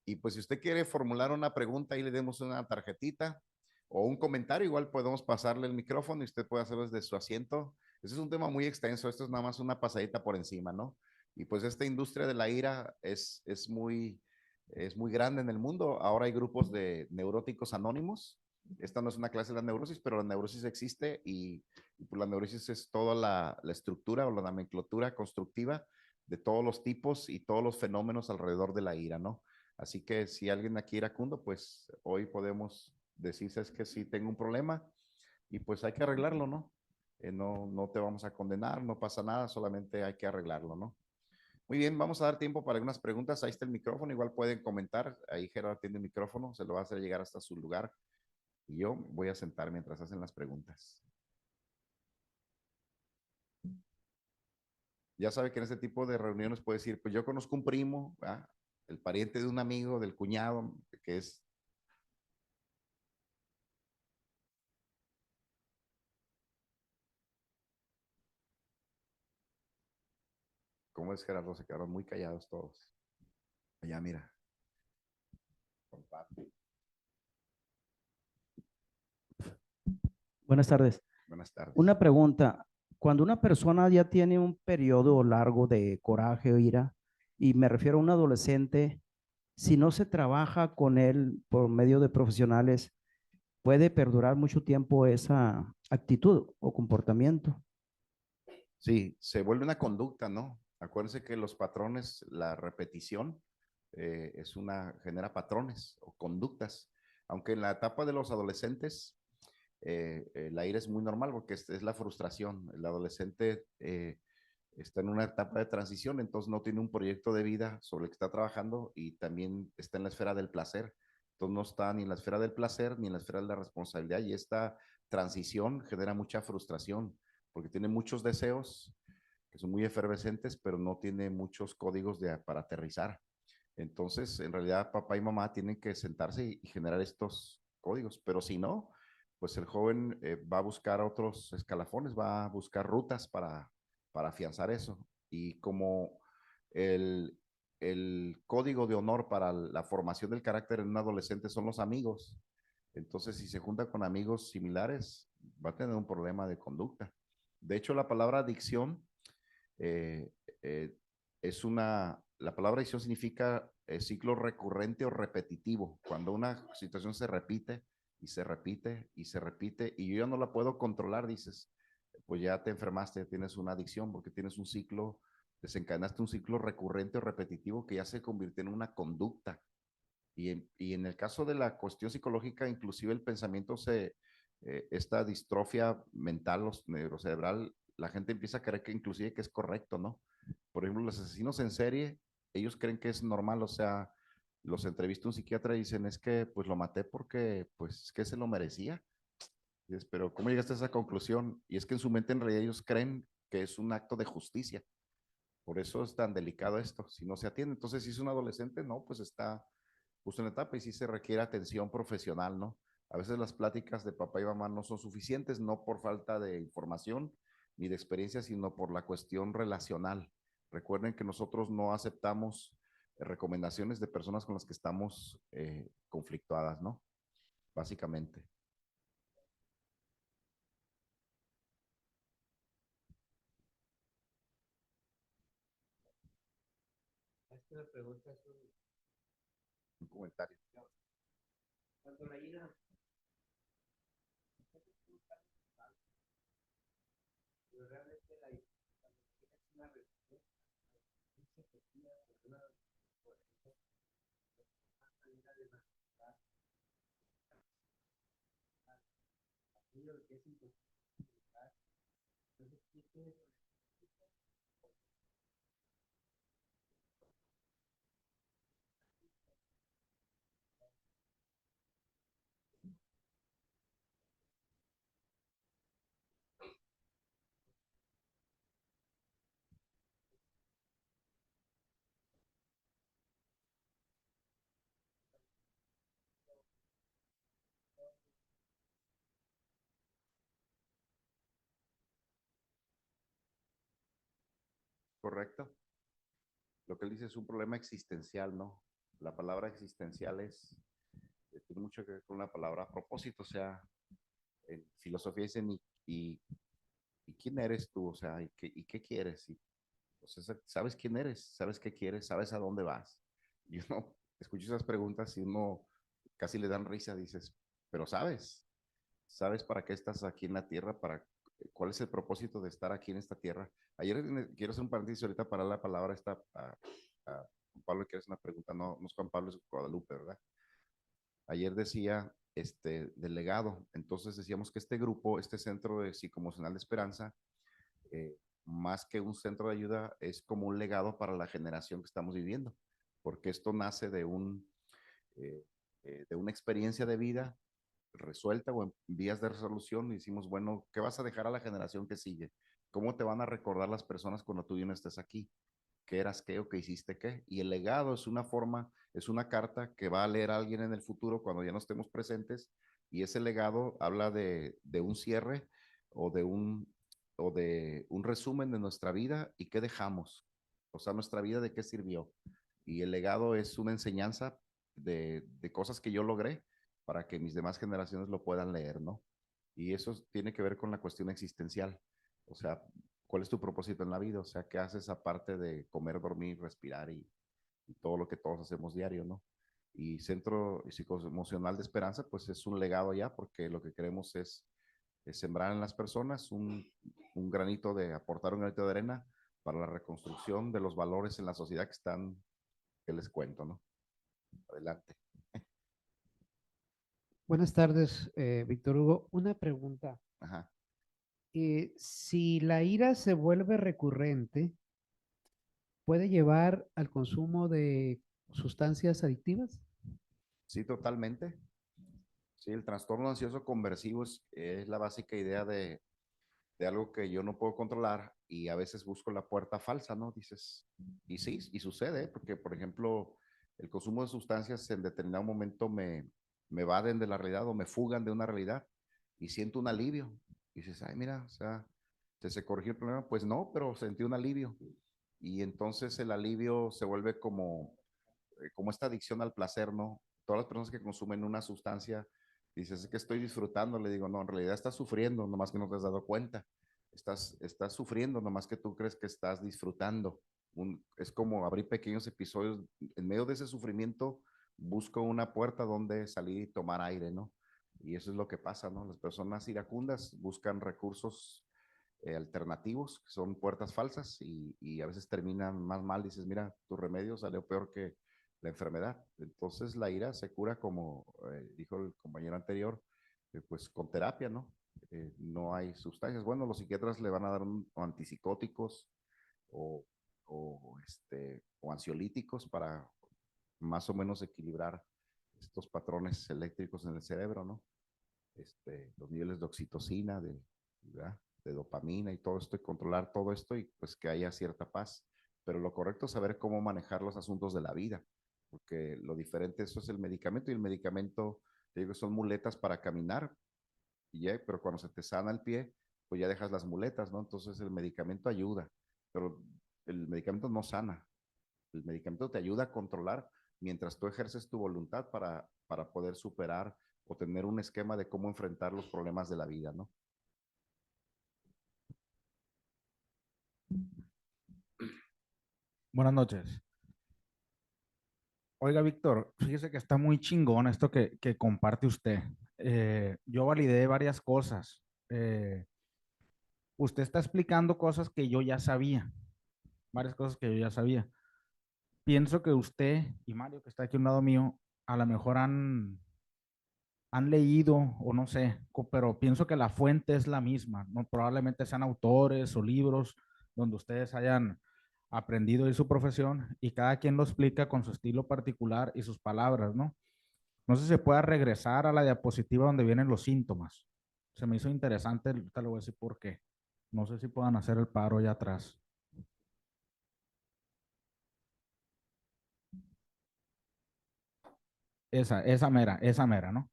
Y pues si usted quiere formular una pregunta, ahí le demos una tarjetita o un comentario, igual podemos pasarle el micrófono y usted puede hacerlo desde su asiento. Ese es un tema muy extenso, esto es nada más una pasadita por encima, ¿no? Y pues esta industria de la ira es muy, es muy grande en el mundo. Ahora hay grupos de neuróticos anónimos. Esta no es una clase de la neurosis, pero la neurosis existe y pues la neurosis es toda la estructura o la nomenclatura constructiva de todos los tipos y todos los fenómenos alrededor de la ira, ¿no? Así que si alguien aquí iracundo, pues hoy podemos decirse es que sí tengo un problema y pues hay que arreglarlo, ¿no? No te vamos a condenar, no pasa nada, solamente hay que arreglarlo, ¿no? Muy bien, vamos a dar tiempo para algunas preguntas. Ahí está el micrófono, igual pueden comentar. Ahí Gerardo tiene el micrófono, se lo va a hacer llegar hasta su lugar y yo voy a sentar mientras hacen las preguntas. Ya sabe que en este tipo de reuniones puede decir, pues yo conozco un primo, ¿verdad? El pariente de un amigo, del cuñado, que es, ¿cómo es Gerardo? Se quedaron muy callados todos. Ya mira, comparte. Buenas tardes. Buenas tardes. Una pregunta. Cuando una persona ya tiene un periodo largo de coraje o ira, y me refiero a un adolescente, si no se trabaja con él por medio de profesionales, puede perdurar mucho tiempo esa actitud o comportamiento. Sí, se vuelve una conducta, ¿no? Acuérdense que los patrones, la repetición genera patrones o conductas. Aunque en la etapa de los adolescentes, la ira es muy normal porque es la frustración. El adolescente está en una etapa de transición, entonces no tiene un proyecto de vida sobre el que está trabajando y también está en la esfera del placer. Entonces no está ni en la esfera del placer ni en la esfera de la responsabilidad y esta transición genera mucha frustración porque tiene muchos deseos que son muy efervescentes, pero no tiene muchos códigos para aterrizar. Entonces, en realidad, papá y mamá tienen que sentarse y generar estos códigos, pero si no, pues el joven va a buscar otros escalafones, va a buscar rutas para afianzar eso. Y como el, el código de honor para la formación del carácter en un adolescente son los amigos, entonces si se junta con amigos similares, va a tener un problema de conducta. De hecho, la palabra adicción eh, eh, la palabra adicción significa ciclo recurrente o repetitivo. Cuando una situación se repite y se repite y se repite y yo ya no la puedo controlar, dices, pues ya te enfermaste, ya tienes una adicción porque tienes un ciclo, desencadenaste un ciclo recurrente o repetitivo que ya se convirtió en una conducta. Y en el caso de la cuestión psicológica, inclusive el pensamiento esta distrofia mental o neurocerebral, la gente empieza a creer que inclusive que es correcto, ¿no? Por ejemplo, los asesinos en serie, ellos creen que es normal, o sea, los entrevista un psiquiatra y dicen, es que pues lo maté porque pues es que se lo merecía. Y dices, pero ¿cómo llegaste a esa conclusión? Y es que en su mente en realidad ellos creen que es un acto de justicia. Por eso es tan delicado esto, si no se atiende. Entonces, si es un adolescente, no, pues está justo en la etapa y sí se requiere atención profesional, ¿no? A veces las pláticas de papá y mamá no son suficientes, no por falta de información ni de experiencia, sino por la cuestión relacional. Recuerden que nosotros no aceptamos recomendaciones de personas con las que estamos conflictuadas, ¿no? Básicamente. Esta pregunta es Un comentario. cuando la ira, pero realmente la ira es una respuesta efectiva por una manera de manifestar aquello que es imposible. Entonces, ¿qué tiene Correcto. Lo que él dice es un problema existencial, ¿no? La palabra existencial tiene mucho que ver con la palabra propósito, o sea, en filosofía dicen, ¿y quién eres tú? O sea, ¿y qué quieres? O sea, ¿sabes quién eres? ¿Sabes qué quieres? ¿Sabes a dónde vas? Y uno escucho esas preguntas y uno casi le dan risa, dices, pero sabes para qué estás aquí en la tierra, cuál es el propósito de estar aquí en esta tierra. Ayer quiero hacer un paréntesis ahorita para la palabra esta a Juan Pablo, que es una pregunta, no es Juan Pablo, es Guadalupe, ¿verdad? Ayer decía del legado, entonces decíamos que este grupo, este centro de psicoemocional de esperanza, eh, más que un centro de ayuda, es como un legado para la generación que estamos viviendo, porque esto nace eh, de una experiencia de vida resuelta o en vías de resolución y decimos, bueno, ¿qué vas a dejar a la generación que sigue? ¿Cómo te van a recordar las personas cuando tú ya no estés aquí? ¿Qué eras qué o qué hiciste qué? Y el legado es una forma, es una carta que va a leer a alguien en el futuro cuando ya no estemos presentes y ese legado habla de un cierre o de un resumen de nuestra vida y qué dejamos. O sea, nuestra vida de qué sirvió. Y el legado es una enseñanza de cosas que yo logré para que mis demás generaciones lo puedan leer, ¿no? Y eso tiene que ver con la cuestión existencial. O sea, ¿cuál es tu propósito en la vida? O sea, ¿qué haces aparte de comer, dormir, respirar y todo lo que todos hacemos diario, ¿no? Y Centro Psicoemocional de Esperanza, pues es un legado ya, porque lo que queremos es sembrar en las personas un granito de, aportar un granito de arena para la reconstrucción de los valores en la sociedad que les cuento, ¿no? Adelante. Buenas tardes, Víctor Hugo. Una pregunta. Ajá. Si la ira se vuelve recurrente, ¿puede llevar al consumo de sustancias adictivas? Sí, totalmente. Sí, el trastorno ansioso conversivo es la básica idea de algo que yo no puedo controlar y a veces busco la puerta falsa, ¿no? Dices, y sí, y sucede, porque por ejemplo, el consumo de sustancias en determinado momento me evaden de la realidad o me fugan de una realidad y siento un alivio. Y dices, ay, mira, o sea, ¿se corrigió el problema? Pues no, pero sentí un alivio. Y entonces el alivio se vuelve como esta adicción al placer, ¿no? Todas las personas que consumen una sustancia, dices, es que estoy disfrutando, le digo, no, en realidad estás sufriendo, nomás que no te has dado cuenta. Estás sufriendo, nomás que tú crees que estás disfrutando. Es como abrir pequeños episodios. En medio de ese sufrimiento, busco una puerta donde salir y tomar aire, ¿no? Y eso es lo que pasa, ¿no? Las personas iracundas buscan recursos alternativos, que son puertas falsas, y a veces terminan más mal. Dices, mira, tu remedio salió peor que la enfermedad. Entonces la ira se cura como dijo el compañero anterior, pues con terapia, ¿no? No hay sustancias. Bueno, los psiquiatras le van a dar antipsicóticos o, o ansiolíticos para más o menos equilibrar estos patrones eléctricos en el cerebro, ¿no? Los niveles de oxitocina, ¿verdad? De dopamina y todo esto, y controlar todo esto y pues que haya cierta paz. Pero lo correcto es saber cómo manejar los asuntos de la vida, porque lo diferente eso es el medicamento y el medicamento, te digo, son muletas para caminar, pero cuando se te sana el pie, pues ya dejas las muletas, ¿no? Entonces el medicamento ayuda, pero el medicamento no sana. El medicamento te ayuda a controlar mientras tú ejerces tu voluntad para poder superar o tener un esquema de cómo enfrentar los problemas de la vida, ¿no? Buenas noches. Oiga, Víctor, fíjese que está muy chingón esto que comparte usted. Yo validé varias cosas. Usted está explicando cosas que yo ya sabía, varias cosas que yo ya sabía. Pienso que usted y Mario, que está aquí a un lado mío, a lo mejor han leído o no sé, pero pienso que la fuente es la misma, ¿no? Probablemente sean autores o libros donde ustedes hayan aprendido de su profesión y cada quien lo explica con su estilo particular y sus palabras, ¿no? No sé si se pueda regresar a la diapositiva donde vienen los síntomas. Se me hizo interesante, ahorita le voy a decir por qué. No sé si puedan hacer el paro allá atrás. Esa mera, ¿no?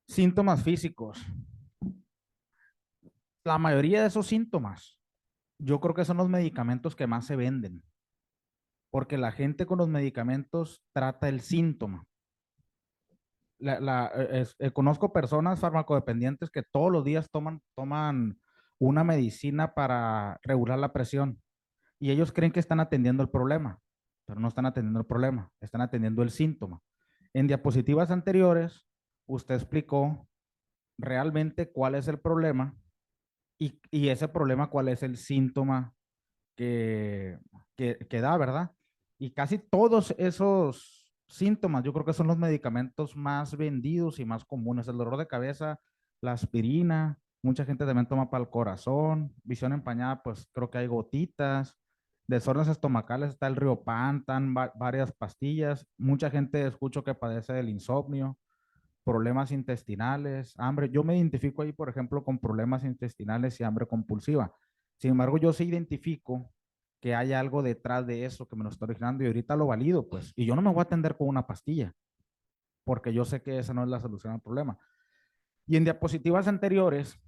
Síntomas físicos. La mayoría de esos síntomas, yo creo que son los medicamentos que más se venden, porque la gente con los medicamentos trata el síntoma. Conozco personas farmacodependientes que todos los días toman una medicina para regular la presión y ellos creen que están atendiendo el problema, pero no están atendiendo el problema, están atendiendo el síntoma. En diapositivas anteriores, usted explicó realmente cuál es el problema y ese problema cuál es el síntoma que da, ¿verdad? Y casi todos esos síntomas, yo creo que son los medicamentos más vendidos y más comunes. El dolor de cabeza, la aspirina, mucha gente también toma para el corazón, visión empañada, pues creo que hay gotitas, desórdenes estomacales, está el Riopan, varias pastillas, mucha gente escucho que padece del insomnio, problemas intestinales, hambre. Yo me identifico ahí, por ejemplo, con problemas intestinales y hambre compulsiva. Sin embargo, yo sí identifico que hay algo detrás de eso que me lo está originando y ahorita lo valido, pues. Y yo no me voy a atender con una pastilla, porque yo sé que esa no es la solución al problema. Y en diapositivas anteriores,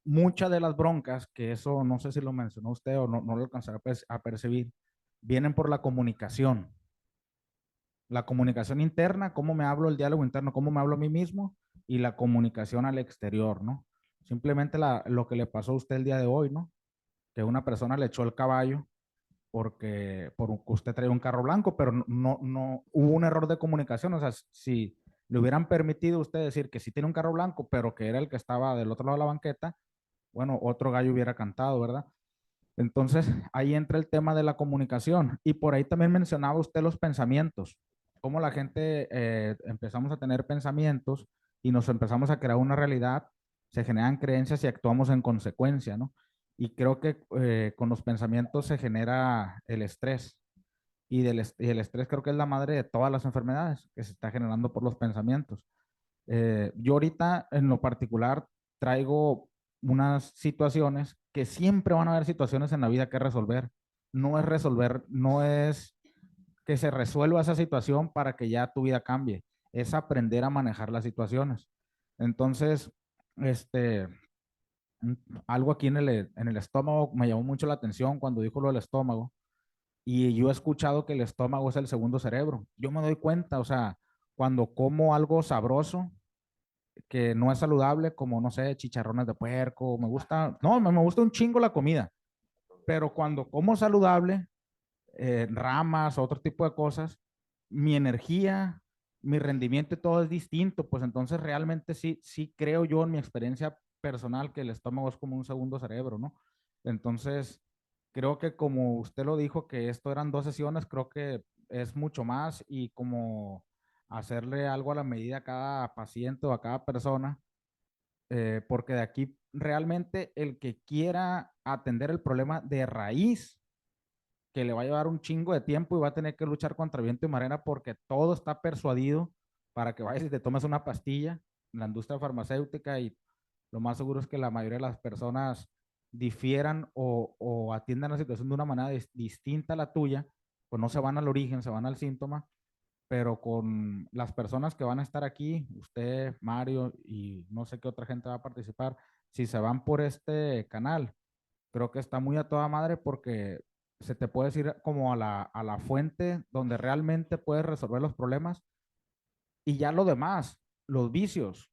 muchas de las broncas, que eso no sé si lo mencionó usted o no lo alcanzará a percibir, vienen por la comunicación. La comunicación interna, cómo me hablo, el diálogo interno, cómo me hablo a mí mismo, y la comunicación al exterior, ¿no? Simplemente lo que le pasó a usted el día de hoy, ¿no? Que una persona le echó el caballo porque usted traía un carro blanco, pero no hubo un error de comunicación. O sea, si le hubieran permitido a usted decir que sí tiene un carro blanco, pero que era el que estaba del otro lado de la banqueta, bueno, otro gallo hubiera cantado, ¿verdad? Entonces, ahí entra el tema de la comunicación. Y por ahí también mencionaba usted los pensamientos, cómo la gente empezamos a tener pensamientos y nos empezamos a crear una realidad, se generan creencias y actuamos en consecuencia, ¿no? Y creo que con los pensamientos se genera el estrés. Y el estrés creo que es la madre de todas las enfermedades que se está generando por los pensamientos. Yo ahorita en lo particular traigo unas situaciones que siempre van a haber situaciones en la vida que resolver. No es resolver, no es que se resuelva esa situación para que ya tu vida cambie, es aprender a manejar las situaciones. Entonces, este, algo aquí en el estómago me llamó mucho la atención cuando dijo lo del estómago. Y yo he escuchado que el estómago es el segundo cerebro. Yo me doy cuenta, o sea, cuando como algo sabroso, que no es saludable, como, no sé, chicharrones de puerco, me gusta, no, me gusta un chingo la comida, pero cuando como saludable, ramas, otro tipo de cosas, mi energía, mi rendimiento y todo es distinto, pues entonces realmente sí creo yo en mi experiencia personal que el estómago es como un segundo cerebro, ¿no? Entonces, creo que como usted lo dijo, que esto eran 2 sesiones, creo que es mucho más y como hacerle algo a la medida a cada paciente o a cada persona, porque de aquí realmente el que quiera atender el problema de raíz, que le va a llevar un chingo de tiempo y va a tener que luchar contra viento y marea porque todo está persuadido para que vayas y te tomes una pastilla en la industria farmacéutica, y lo más seguro es que la mayoría de las personas difieran o atiendan la situación de una manera distinta a la tuya, pues no se van al origen, se van al síntoma, pero con las personas que van a estar aquí, usted, Mario, y no sé qué otra gente va a participar, si se van por este canal, creo que está muy a toda madre porque se te puede ir como a la fuente donde realmente puedes resolver los problemas, y ya lo demás, los vicios,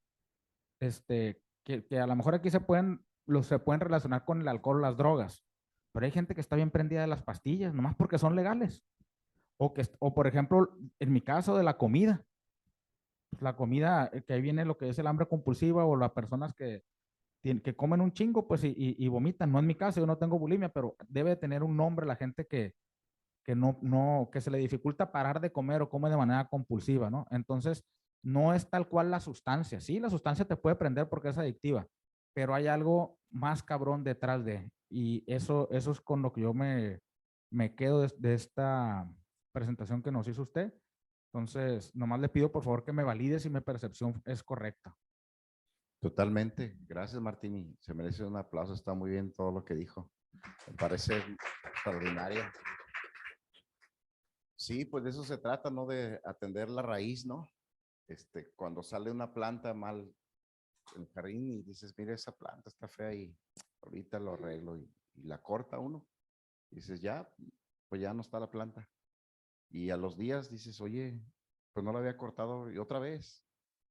que a lo mejor aquí se pueden relacionar con el alcohol, las drogas, pero hay gente que está bien prendida de las pastillas, nomás porque son legales. O por ejemplo, en mi caso de la comida, pues la comida, que ahí viene lo que es el hambre compulsiva o las personas que comen un chingo, pues y vomitan. No en mi caso, yo no tengo bulimia, pero debe de tener un nombre la gente que se le dificulta parar de comer o come de manera compulsiva, ¿no? Entonces, no es tal cual la sustancia. Sí, la sustancia te puede prender porque es adictiva, pero hay algo más cabrón detrás y eso es con lo que yo me quedo de esta presentación que nos hizo usted. Entonces, nomás le pido por favor que me valide si mi percepción es correcta. Totalmente. Gracias, Martini. Se merece un aplauso. Está muy bien todo lo que dijo. Me parece extraordinario. Sí, pues de eso se trata, ¿no? De atender la raíz, ¿no? Cuando sale una planta mal en el jardín y dices, mira, esa planta está fea y ahorita lo arreglo y la corta uno. Y dices, ya, pues ya no está la planta. Y a los días dices, oye, pues no la había cortado y otra vez.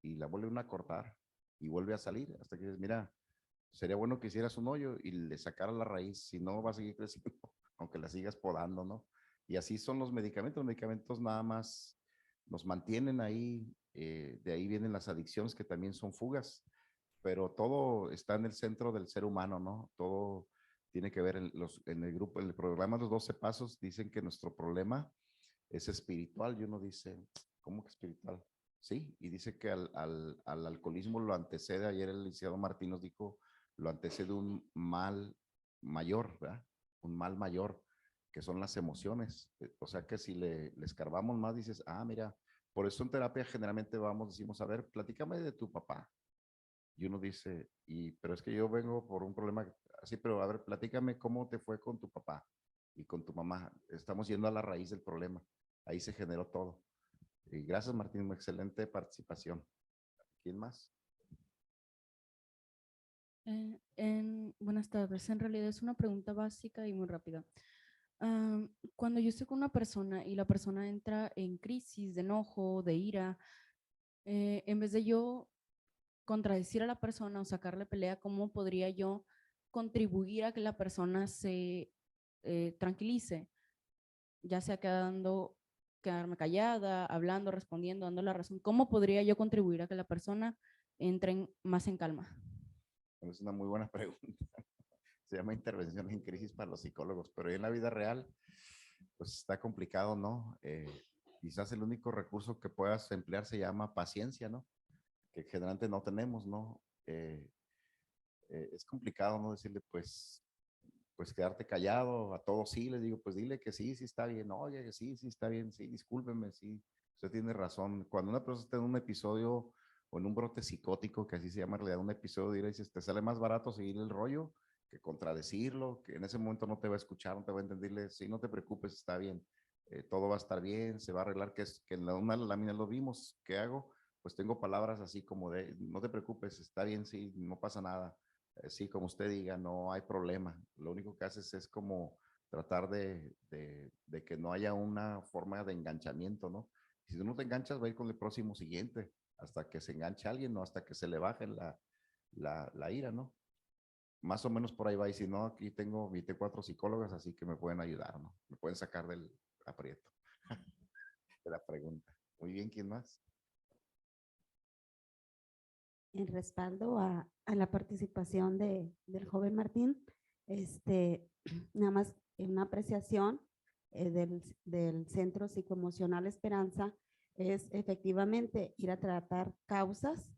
Y la vuelve uno a cortar y vuelve a salir hasta que dices, mira, sería bueno que hicieras un hoyo y le sacaras la raíz, si no va a seguir creciendo, aunque la sigas podando, ¿no? Y así son los medicamentos nada más nos mantienen ahí, de ahí vienen las adicciones que también son fugas, pero todo está en el centro del ser humano, ¿no? Todo tiene que ver en el grupo, en el programa Los 12 Pasos, dicen que nuestro problema es espiritual, y uno dice, ¿cómo que espiritual? Sí, y dice que al alcoholismo lo antecede, ayer el licenciado Martín nos dijo, lo antecede un mal mayor, ¿verdad? Un mal mayor, que son las emociones. O sea que si le escarbamos más, dices, ah, mira, por eso en terapia generalmente vamos, decimos, a ver, platícame de tu papá. Y uno dice, pero es que yo vengo por un problema así, pero a ver, platícame cómo te fue con tu papá y con tu mamá. Estamos yendo a la raíz del problema. Ahí se generó todo. Y gracias, Martín, excelente participación. ¿Quién más? Buenas tardes. En realidad es una pregunta básica y muy rápida. Cuando yo estoy con una persona y la persona entra en crisis de enojo, de ira, en vez de yo contradecir a la persona o sacarle pelea, ¿cómo podría yo contribuir a que la persona se tranquilice? Ya sea quedarme callada, hablando, respondiendo, dando la razón. ¿Cómo podría yo contribuir a que la persona entre más en calma? Es una muy buena pregunta. Se llama intervención en crisis para los psicólogos, pero en la vida real, pues está complicado, ¿no? Quizás el único recurso que puedas emplear se llama paciencia, ¿no? Que generalmente no tenemos, ¿no? Es complicado, ¿no? Decirle, pues quedarte callado, a todos sí, les digo, pues dile que sí, sí está bien, oye, que sí, sí está bien, sí, discúlpeme, sí, usted tiene razón. Cuando una persona está en un episodio o en un brote psicótico, que así se llama en realidad un episodio, dices, te sale más barato seguir el rollo que contradecirlo, que en ese momento no te va a escuchar, no te va a entenderle, sí, no te preocupes, está bien, todo va a estar bien, se va a arreglar, que en una lámina lo vimos, ¿qué hago? Pues tengo palabras así como de, no te preocupes, está bien, sí, no pasa nada, sí, como usted diga, no hay problema. Lo único que haces es como tratar de que no haya una forma de enganchamiento, ¿no? Si tú no te enganchas, va a ir con el próximo siguiente, hasta que se enganche alguien, ¿no? Hasta que se le baje la ira, ¿no? Más o menos por ahí va. Y si no, aquí tengo 24 psicólogas, así que me pueden ayudar, ¿no? Me pueden sacar del aprieto de la pregunta. Muy bien, ¿quién más? En respaldo a la participación del joven Martín, nada más en una apreciación del Centro Psicoemocional Esperanza es efectivamente ir a tratar causas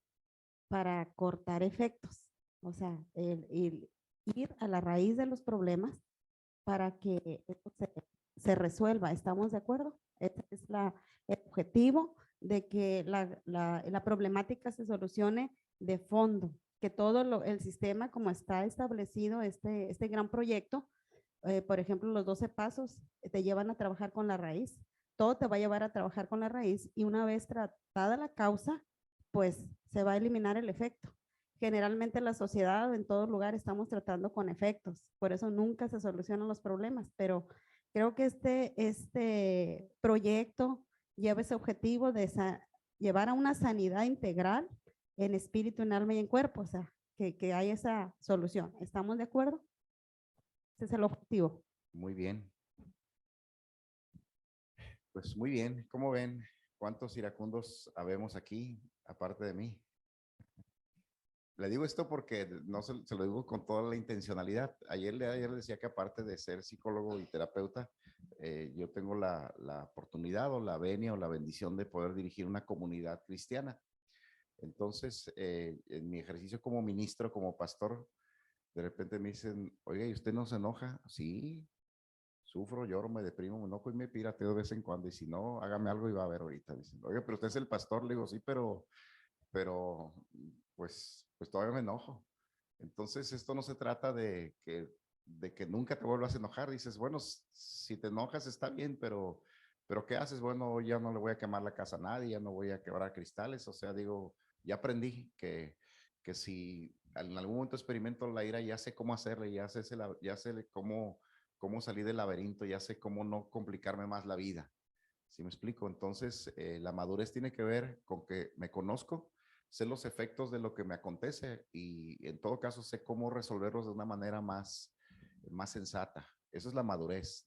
para cortar efectos, o sea, el ir a la raíz de los problemas para que esto se resuelva. ¿Estamos de acuerdo? Ese es el objetivo de que la problemática se solucione de fondo, que todo el sistema como está establecido, este gran proyecto, por ejemplo, los 12 pasos te llevan a trabajar con la raíz, todo te va a llevar a trabajar con la raíz y una vez tratada la causa, pues se va a eliminar el efecto. Generalmente en la sociedad, en todo lugar, estamos tratando con efectos, por eso nunca se solucionan los problemas, pero creo que este proyecto lleva ese objetivo de llevar a una sanidad integral en espíritu, en alma y en cuerpo, o sea, que hay esa solución. ¿Estamos de acuerdo? Ese es el objetivo. Muy bien. Pues muy bien. ¿Cómo ven? ¿Cuántos iracundos habemos aquí, aparte de mí? Le digo esto porque no se lo digo con toda la intencionalidad. Ayer decía que aparte de ser psicólogo y terapeuta, yo tengo la oportunidad o la venia o la bendición de poder dirigir una comunidad cristiana. Entonces, en mi ejercicio como ministro, como pastor, de repente me dicen, oiga, ¿y usted no se enoja? Sí, sufro, lloro, me deprimo, me enojo y me pirateo de vez en cuando. Y si no, hágame algo y va a ver ahorita. Dicen, oiga, pero usted es el pastor. Le digo, sí, pero pues todavía me enojo. Entonces, esto no se trata de que nunca te vuelvas a enojar. Dices, bueno, si te enojas está bien, pero ¿qué haces? Bueno, ya no le voy a quemar la casa a nadie, ya no voy a quebrar cristales. O sea, digo, ya aprendí que si en algún momento experimento la ira, ya sé cómo hacerle, ya sé cómo salir del laberinto, ya sé cómo no complicarme más la vida. ¿Sí me explico? Entonces, la madurez tiene que ver con que me conozco, sé los efectos de lo que me acontece y en todo caso sé cómo resolverlos de una manera más sensata. Eso es la madurez,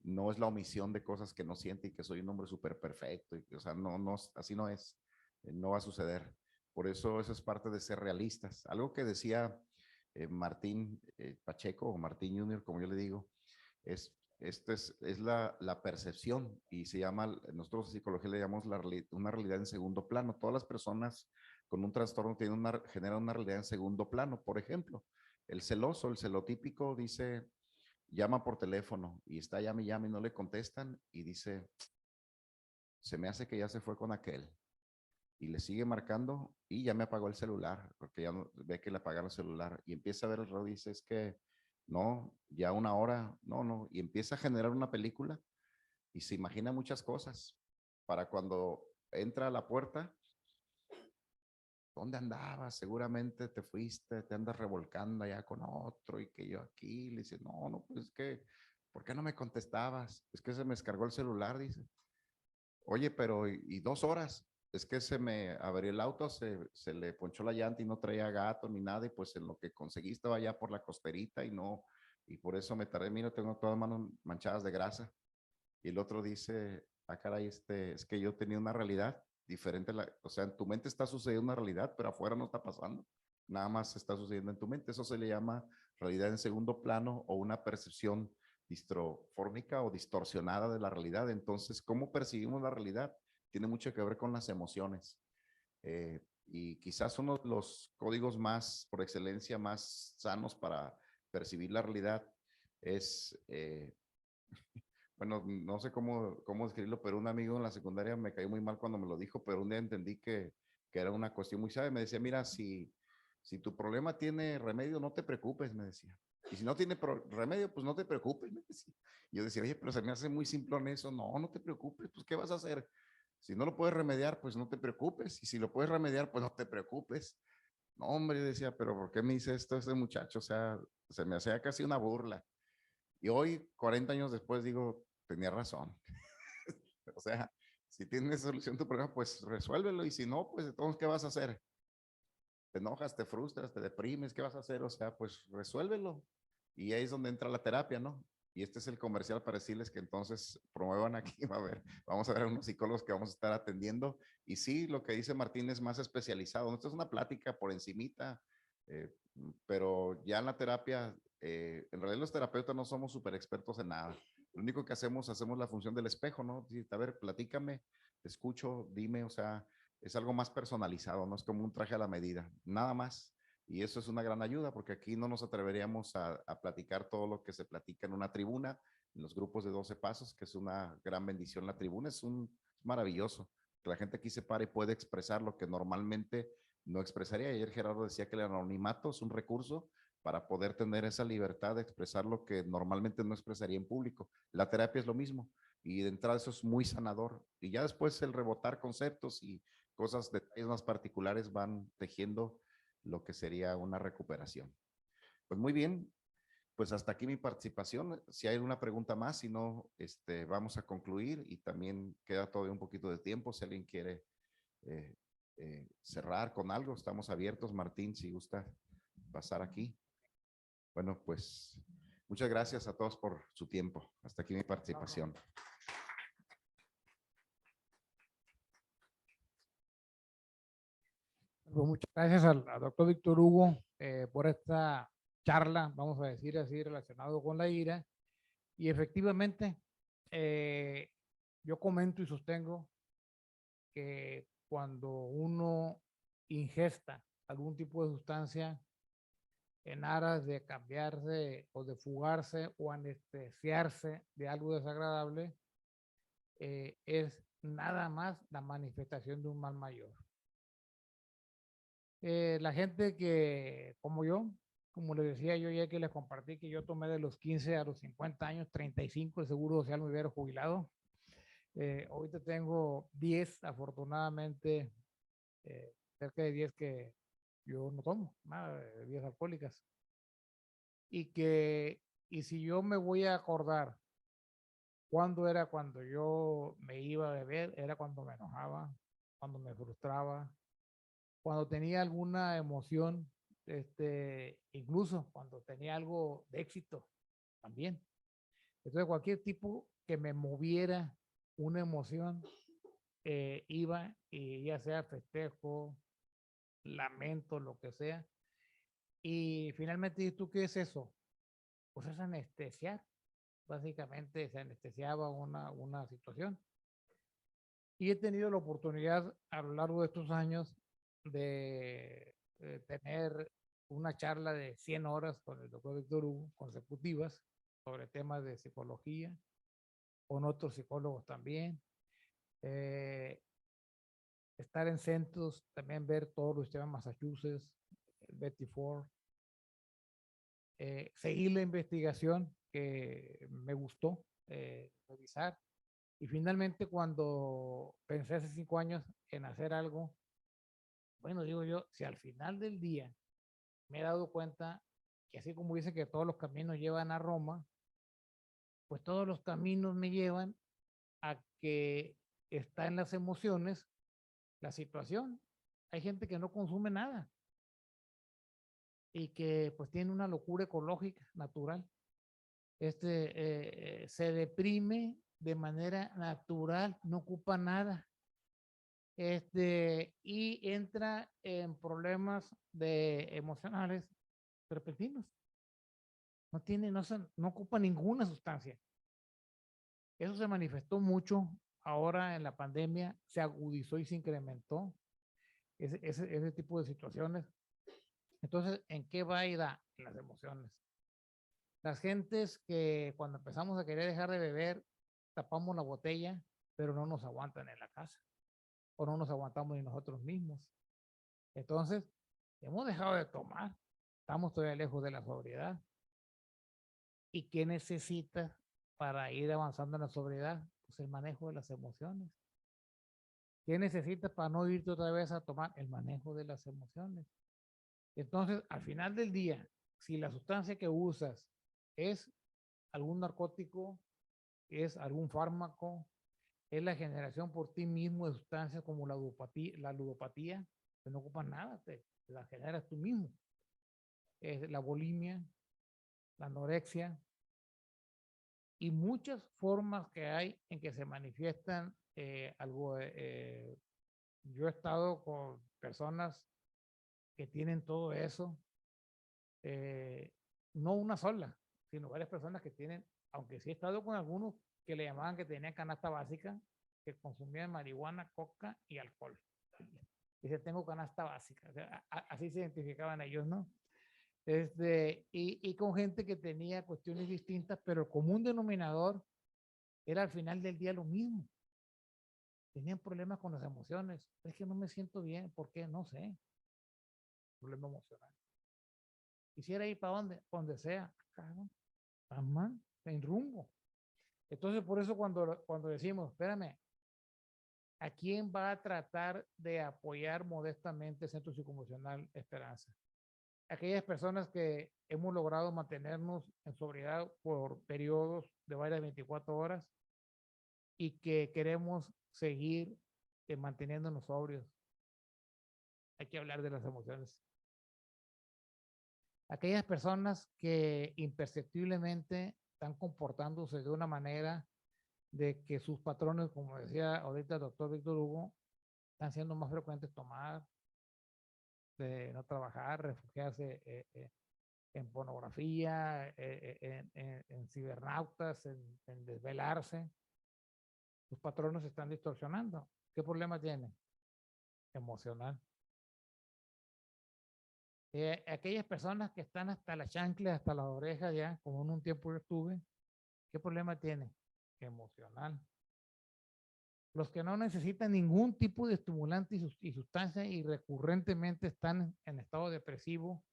no es la omisión de cosas que no siente y que soy un hombre súper perfecto. O sea, no, así no es, no va a suceder. Por eso es parte de ser realistas. Algo que decía Martín Pacheco o Martín Junior, como yo le digo, es la percepción y se llama, nosotros en psicología le llamamos una realidad en segundo plano. Todas las personas con un trastorno generan una realidad en segundo plano. Por ejemplo, el celoso, el celotípico dice, llama por teléfono y está llame y llame y no le contestan y dice, se me hace que ya se fue con aquel. Y le sigue marcando y ya me apagó el celular, porque ya ve que le apagaron el celular y empieza a ver el reloj y dice, es que no, ya una hora, no, y empieza a generar una película y se imagina muchas cosas para cuando entra a la puerta, ¿dónde andabas? Seguramente te fuiste, te andas revolcando allá con otro y que yo aquí, le dice, no, pues es que, ¿por qué no me contestabas? Es que se me descargó el celular, dice. Oye, pero ¿y 2 horas? Es que se me abrió el auto, se le ponchó la llanta y no traía gato ni nada, y pues en lo que conseguí estaba allá por la costerita y por eso me tardé, mira, tengo todas las manos manchadas de grasa. Y el otro dice, caray, es que yo tenía una realidad diferente, o sea, en tu mente está sucediendo una realidad, pero afuera no está pasando, nada más está sucediendo en tu mente. Eso se le llama realidad en segundo plano o una percepción distrofórmica o distorsionada de la realidad. Entonces, ¿cómo percibimos la realidad? Tiene mucho que ver con las emociones. Y quizás uno de los códigos más, por excelencia, más sanos para percibir la realidad es, bueno, no sé cómo describirlo, pero un amigo en la secundaria me cayó muy mal cuando me lo dijo, pero un día entendí que era una cuestión muy sabia. Me decía, mira, si tu problema tiene remedio, no te preocupes, me decía. Y si no tiene remedio, pues no te preocupes, me decía. Y yo decía, oye, pero se me hace muy simplón eso. No te preocupes, pues ¿qué vas a hacer? Si no lo puedes remediar, pues no te preocupes. Y si lo puedes remediar, pues no te preocupes. No, hombre, yo decía, pero ¿por qué me dice esto este muchacho? O sea, se me hacía casi una burla. Y hoy, 40 años después, digo, tenía razón. O sea, si tienes solución a tu problema, pues resuélvelo. Y si no, pues entonces, ¿qué vas a hacer? Te enojas, te frustras, te deprimes, ¿qué vas a hacer? O sea, pues resuélvelo. Y ahí es donde entra la terapia, ¿no? Y este es el comercial para decirles que entonces promuevan aquí, vamos a ver a unos psicólogos que vamos a estar atendiendo. Y sí, lo que dice Martín es más especializado. Esto es una plática por encimita, eh, pero ya en la terapia, en realidad los terapeutas no somos súper expertos en nada. Lo único que hacemos la función del espejo, ¿no? Decir, a ver, platícame, te escucho, dime, o sea, es algo más personalizado, no es como un traje a la medida, nada más. Y eso es una gran ayuda porque aquí no nos atreveríamos a platicar todo lo que se platica en una tribuna, en los grupos de 12 pasos, que es una gran bendición. La tribuna es maravilloso, que la gente aquí se pare y puede expresar lo que normalmente no expresaría. Ayer Gerardo decía que el anonimato es un recurso para poder tener esa libertad de expresar lo que normalmente no expresaría en público. La terapia es lo mismo y de entrada eso es muy sanador. Y ya después el rebotar conceptos y cosas, detalles más particulares van tejiendo lo que sería una recuperación. Pues muy bien, pues hasta aquí mi participación. Si hay una pregunta más, si no, vamos a concluir y también queda todavía un poquito de tiempo. Si alguien quiere eh, cerrar con algo, estamos abiertos. Martín, si gusta pasar aquí. Bueno, pues muchas gracias a todos por su tiempo. Hasta aquí mi participación. Pues muchas gracias al doctor Víctor Hugo por esta charla, vamos a decir así, relacionado con la ira. Y efectivamente, yo comento y sostengo que cuando uno ingesta algún tipo de sustancia en aras de cambiarse o de fugarse o anestesiarse de algo desagradable, es nada más la manifestación de un mal mayor. La gente que, como yo, como les decía yo ya que les compartí que yo tomé de los 15 a los 50 años, 35, el seguro social me hubiera jubilado. Ahorita tengo 10, afortunadamente, cerca de 10 que yo no tomo, nada de bebidas alcohólicas. Y si yo me voy a acordar cuándo era cuando yo me iba a beber, era cuando me enojaba, cuando me frustraba, cuando tenía alguna emoción, incluso cuando tenía algo de éxito también. Entonces, cualquier tipo que me moviera una emoción, iba, y ya sea festejo, lamento, lo que sea. Y finalmente, ¿y tú qué es eso? Pues es anestesiar. Básicamente se anestesiaba una situación. Y he tenido la oportunidad a lo largo de estos años de tener una charla de 100 horas con el doctor Víctor Hugo, consecutivas, sobre temas de psicología, con otros psicólogos también. Eh, Estar en centros, también ver todos los sistemas Massachusetts, el Betty Ford, seguir la investigación que me gustó revisar. Y finalmente, cuando pensé hace 5 años en hacer algo, bueno, digo yo, si al final del día me he dado cuenta que así como dice que todos los caminos llevan a Roma, pues todos los caminos me llevan a que está en las emociones la situación. Hay gente que no consume nada y que pues tiene una locura ecológica natural. Se deprime de manera natural, no ocupa nada. Y entra en problemas emocionales repentinos. No ocupa ninguna sustancia. Eso se manifestó mucho ahora en la pandemia, se agudizó y se incrementó ese tipo de situaciones. Entonces, ¿en qué va a ir en las emociones? Las gentes que cuando empezamos a querer dejar de beber, tapamos la botella, pero no nos aguantan en la casa, o no nos aguantamos ni nosotros mismos. Entonces, hemos dejado de tomar, estamos todavía lejos de la sobriedad. ¿Y qué necesitas para ir avanzando en la sobriedad? Pues el manejo de las emociones. ¿Qué necesitas para no irte otra vez a tomar? El manejo de las emociones. Entonces, al final del día, si la sustancia que usas es algún narcótico, es algún fármaco, es la generación por ti mismo de sustancias como la ludopatía, que no ocupas nada, te la generas tú mismo. La bulimia, la anorexia y muchas formas que hay en que se manifiestan algo. Yo he estado con personas que tienen todo eso, no una sola, sino varias personas que tienen, aunque sí he estado con algunos que le llamaban que tenían canasta básica, que consumían marihuana, coca y alcohol. Dice, tengo canasta básica. O sea, así se identificaban ellos, ¿no? Y con gente que tenía cuestiones distintas, pero el común denominador era al final del día lo mismo. Tenían problemas con las emociones. Es que no me siento bien. ¿Por qué? No sé. Problema emocional. Quisiera ir para donde sea. Cabrón, mal, en rumbo. Entonces, por eso cuando decimos, espérame, ¿a quién va a tratar de apoyar modestamente el Centro Psicoemocional Esperanza? Aquellas personas que hemos logrado mantenernos en sobriedad por periodos de varias 24 horas y que queremos seguir manteniéndonos sobrios. Hay que hablar de las emociones. Aquellas personas que imperceptiblemente están comportándose de una manera de que sus patrones, como decía ahorita el doctor Víctor Hugo, están siendo más frecuentes tomar, de no trabajar, refugiarse en pornografía, en cibernautas, en desvelarse. Sus patrones se están distorsionando. ¿Qué problema tiene? Emocional. Aquellas personas que están hasta la chancla, hasta las orejas ya, como en un tiempo yo estuve, ¿qué problema tiene? Emocional. Los que no necesitan ningún tipo de estimulante y sustancia y recurrentemente están en estado depresivo,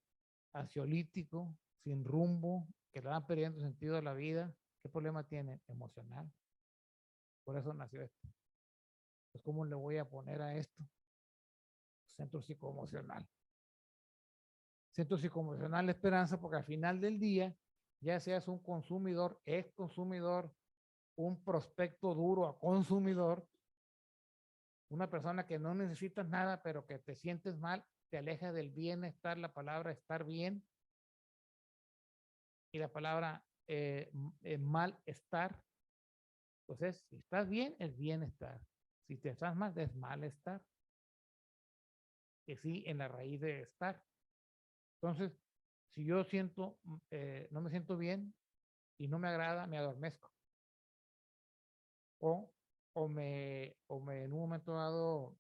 ansiolítico, sin rumbo, que le van perdiendo sentido a la vida, ¿qué problema tiene? Emocional. Por eso nació esto. Pues, ¿cómo le voy a poner a esto? Centro psicoemocional. Centro psicoemocional Esperanza, porque al final del día, ya seas un consumidor, ex consumidor, un prospecto duro a consumidor, una persona que no necesitas nada, pero que te sientes mal, te aleja del bienestar, la palabra estar bien y la palabra malestar. Entonces, si estás bien, es bienestar. Si te estás mal, es malestar. Que sí, en la raíz de estar. Entonces, si yo siento, no me siento bien y no me agrada, me adormezco. O en un momento dado,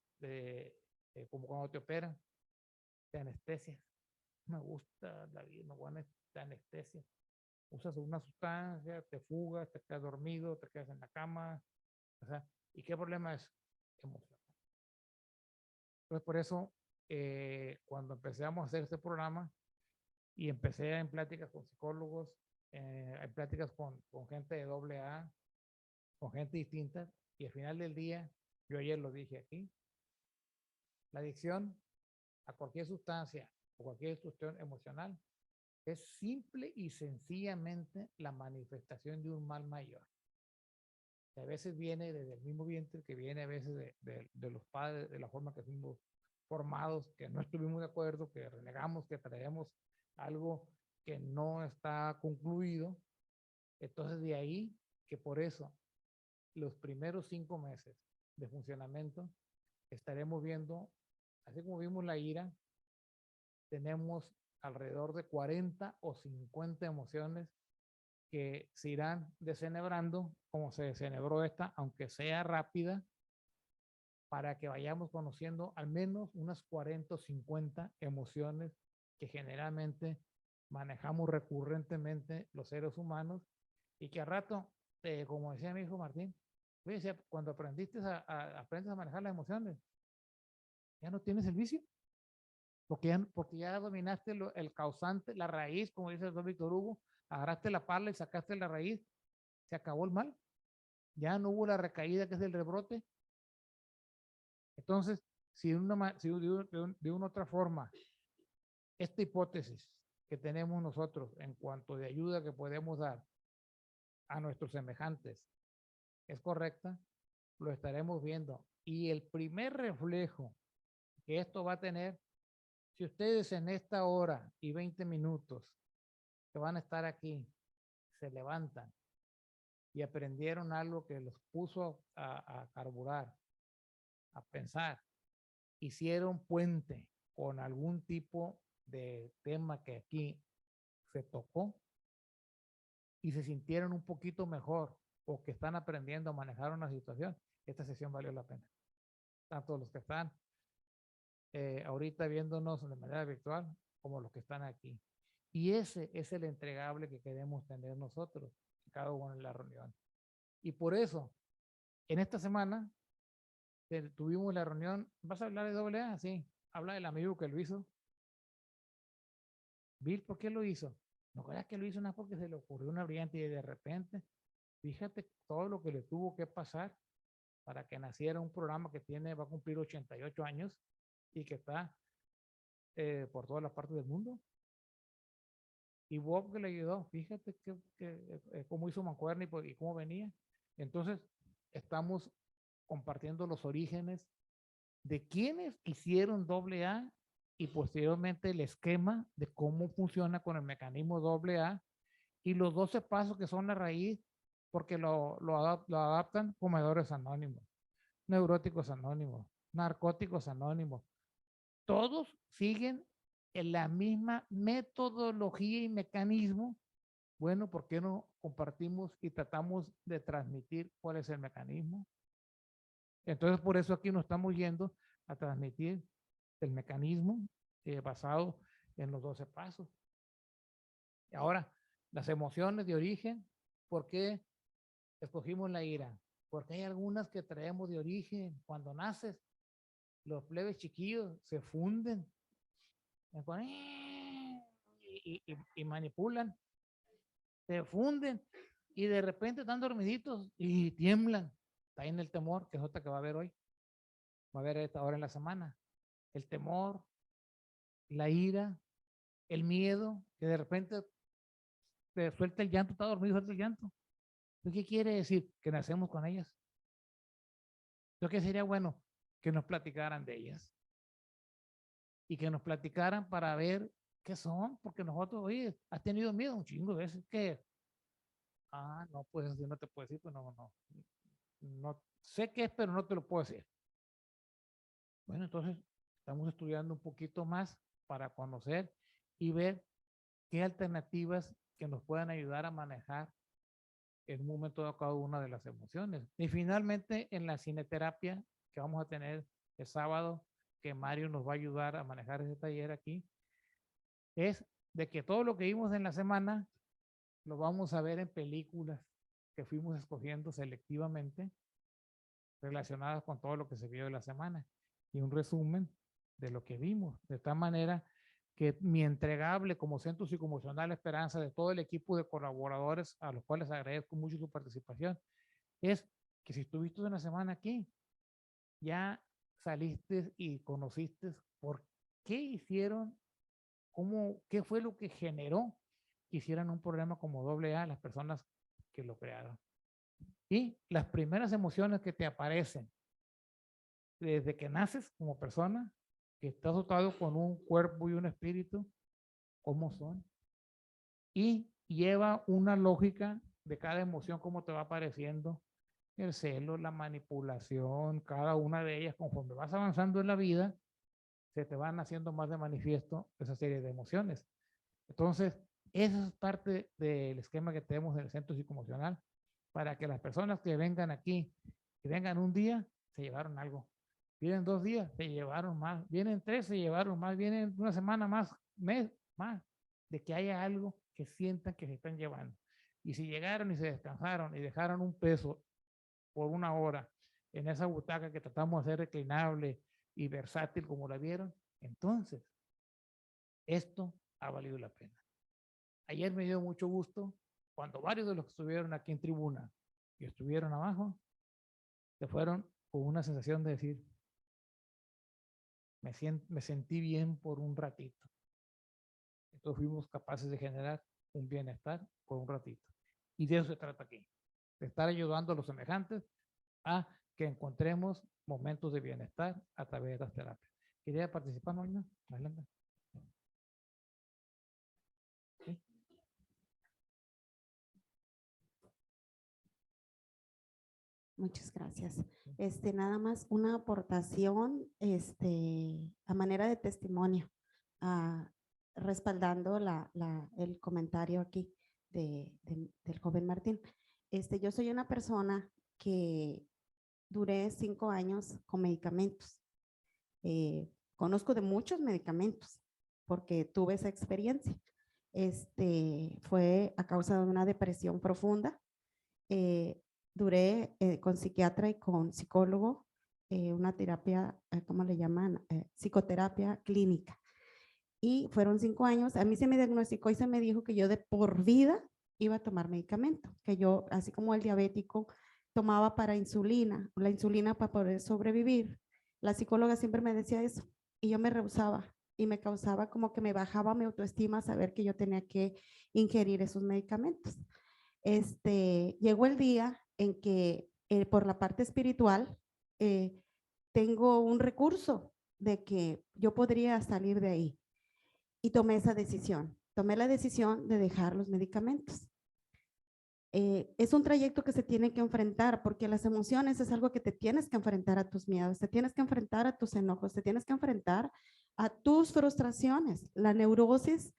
como cuando te operan, te anestesias. Me gusta la vida, me gusta la anestesia. Usas una sustancia, te fugas, te quedas dormido, te quedas en la cama. O sea, ¿y qué problema es? Emocional. Entonces, por eso, cuando empezamos a hacer este programa y empecé en pláticas con psicólogos, en pláticas con gente de AA, con gente distinta, y al final del día, yo ayer lo dije aquí, la adicción a cualquier sustancia o cualquier discusión emocional es simple y sencillamente la manifestación de un mal mayor. Que a veces viene desde el mismo vientre, que viene a veces de los padres, de la forma que fuimos formados, que no estuvimos de acuerdo, que renegamos, que traemos algo que no está concluido. Entonces de ahí que por eso los primeros 5 meses de funcionamiento estaremos viendo, así como vimos la ira, tenemos alrededor de 40 o 50 emociones que se irán desenebrando, como se desenebró esta, aunque sea rápida, para que vayamos conociendo al menos unas 40 o 50 emociones que generalmente manejamos recurrentemente los seres humanos y que a rato, como decía mi hijo Martín, decía, cuando aprendes a manejar las emociones, ya no tienes el vicio, porque ya dominaste el causante, la raíz, como dice el doctor Víctor Hugo, agarraste la pala y sacaste la raíz, se acabó el mal, ya no hubo la recaída que es el rebrote. Entonces, si de una otra forma, esta hipótesis que tenemos nosotros en cuanto de ayuda que podemos dar a nuestros semejantes es correcta, lo estaremos viendo. Y el primer reflejo que esto va a tener, si ustedes en esta hora y 20 minutos que van a estar aquí, se levantan y aprendieron algo que los puso a carburar, a pensar, hicieron puente con algún tipo de tema que aquí se tocó y se sintieron un poquito mejor o que están aprendiendo a manejar una situación, esta sesión valió la pena. Tanto los que están ahorita viéndonos de manera virtual como los que están aquí. Y ese es el entregable que queremos tener nosotros, cada uno en la reunión. Y por eso, en esta semana, tuvimos la reunión. ¿Vas a hablar de AA? Sí. Habla del amigo que lo hizo. Bill, ¿por qué lo hizo? No creas que lo hizo nada porque se le ocurrió una brillante y de repente, fíjate todo lo que le tuvo que pasar para que naciera un programa que va a cumplir 88 años y que está por todas las partes del mundo. Y Bob que le ayudó, fíjate cómo hizo mancuerna y cómo venía. Entonces, estamos compartiendo los orígenes de quienes hicieron AA y posteriormente el esquema de cómo funciona con el mecanismo AA y los 12 pasos que son la raíz, porque lo adaptan comedores anónimos, neuróticos anónimos, narcóticos anónimos. Todos siguen en la misma metodología y mecanismo. Bueno, ¿por qué no compartimos y tratamos de transmitir cuál es el mecanismo? Entonces, por eso aquí nos estamos yendo a transmitir el mecanismo basado en los 12 pasos. Y ahora, las emociones de origen, ¿por qué escogimos la ira? Porque hay algunas que traemos de origen. Cuando naces, los plebes chiquillos se funden y manipulan, se funden y de repente están dormiditos y tiemblan. Está ahí en el temor, que es otra que va a haber hoy. Va a haber esta hora en la semana. El temor, la ira, el miedo, que de repente te suelta el llanto, está dormido, suelta el llanto. ¿Qué quiere decir? Que nacemos con ellas. Entonces, ¿qué sería bueno? Que nos platicaran de ellas. Y que nos platicaran para ver qué son, porque nosotros, oye, has tenido miedo un chingo de veces, ¿qué? Ah, no, pues así no te puedo decir, pues no sé qué es, pero no te lo puedo decir. Bueno, entonces estamos estudiando un poquito más para conocer y ver qué alternativas que nos puedan ayudar a manejar en un momento dado cada una de las emociones. Y finalmente, en la cineterapia que vamos a tener el sábado, que Mario nos va a ayudar a manejar ese taller aquí, es de que todo lo que vimos en la semana lo vamos a ver en películas que fuimos escogiendo selectivamente relacionadas con todo lo que se vio de la semana y un resumen de lo que vimos, de tal manera que mi entregable como Centro Psicoemocional Esperanza de todo el equipo de colaboradores a los cuales agradezco mucho su participación, es que si estuviste una semana aquí, ya saliste y conociste por qué hicieron, qué fue lo que generó que hicieran un programa como AA las personas que lo crearon. Y las primeras emociones que te aparecen desde que naces como persona, que estás dotado con un cuerpo y un espíritu, ¿cómo son? Y lleva una lógica de cada emoción, cómo te va apareciendo el celo, la manipulación, cada una de ellas, conforme vas avanzando en la vida, se te van haciendo más de manifiesto esa serie de emociones. Entonces, esa es parte del esquema que tenemos en el Centro Psicoemocional, para que las personas que vengan aquí, que vengan un día, se llevaron algo. Vienen 2 días, se llevaron más. Vienen 3, se llevaron más. Vienen una semana más, mes más, de que haya algo que sientan que se están llevando. Y si llegaron y se descansaron y dejaron un peso por 1 hora en esa butaca que tratamos de hacer reclinable y versátil como la vieron, entonces esto ha valido la pena. Ayer me dio mucho gusto cuando varios de los que estuvieron aquí en tribuna y estuvieron abajo, se fueron con una sensación de decir, me sentí bien por un ratito. Entonces fuimos capaces de generar un bienestar por un ratito. Y de eso se trata aquí, de estar ayudando a los semejantes a que encontremos momentos de bienestar a través de las terapias. ¿Quería participar, Norma? Adelante. ¿Sí? Muchas gracias. Nada más una aportación, a manera de testimonio, respaldando el comentario aquí del joven Martín. Yo soy una persona que duré 5 años con medicamentos. Conozco de muchos medicamentos porque tuve esa experiencia. Fue a causa de una depresión profunda. Duré con psiquiatra y con psicólogo, una terapia, ¿cómo le llaman? Psicoterapia clínica. Y fueron 5 años. A mí se me diagnosticó y se me dijo que yo de por vida iba a tomar medicamento, que yo, así como el diabético, tomaba para insulina, la insulina para poder sobrevivir. La psicóloga siempre me decía eso y yo me rehusaba y me causaba como que me bajaba mi autoestima saber que yo tenía que ingerir esos medicamentos. Llegó el día en que por la parte espiritual tengo un recurso de que yo podría salir de ahí y tomé esa decisión. Tomé la decisión de dejar los medicamentos. Es un trayecto que se tiene que enfrentar porque las emociones es algo que te tienes que enfrentar a tus miedos, te tienes que enfrentar a tus enojos, te tienes que enfrentar a tus frustraciones. La neurosis,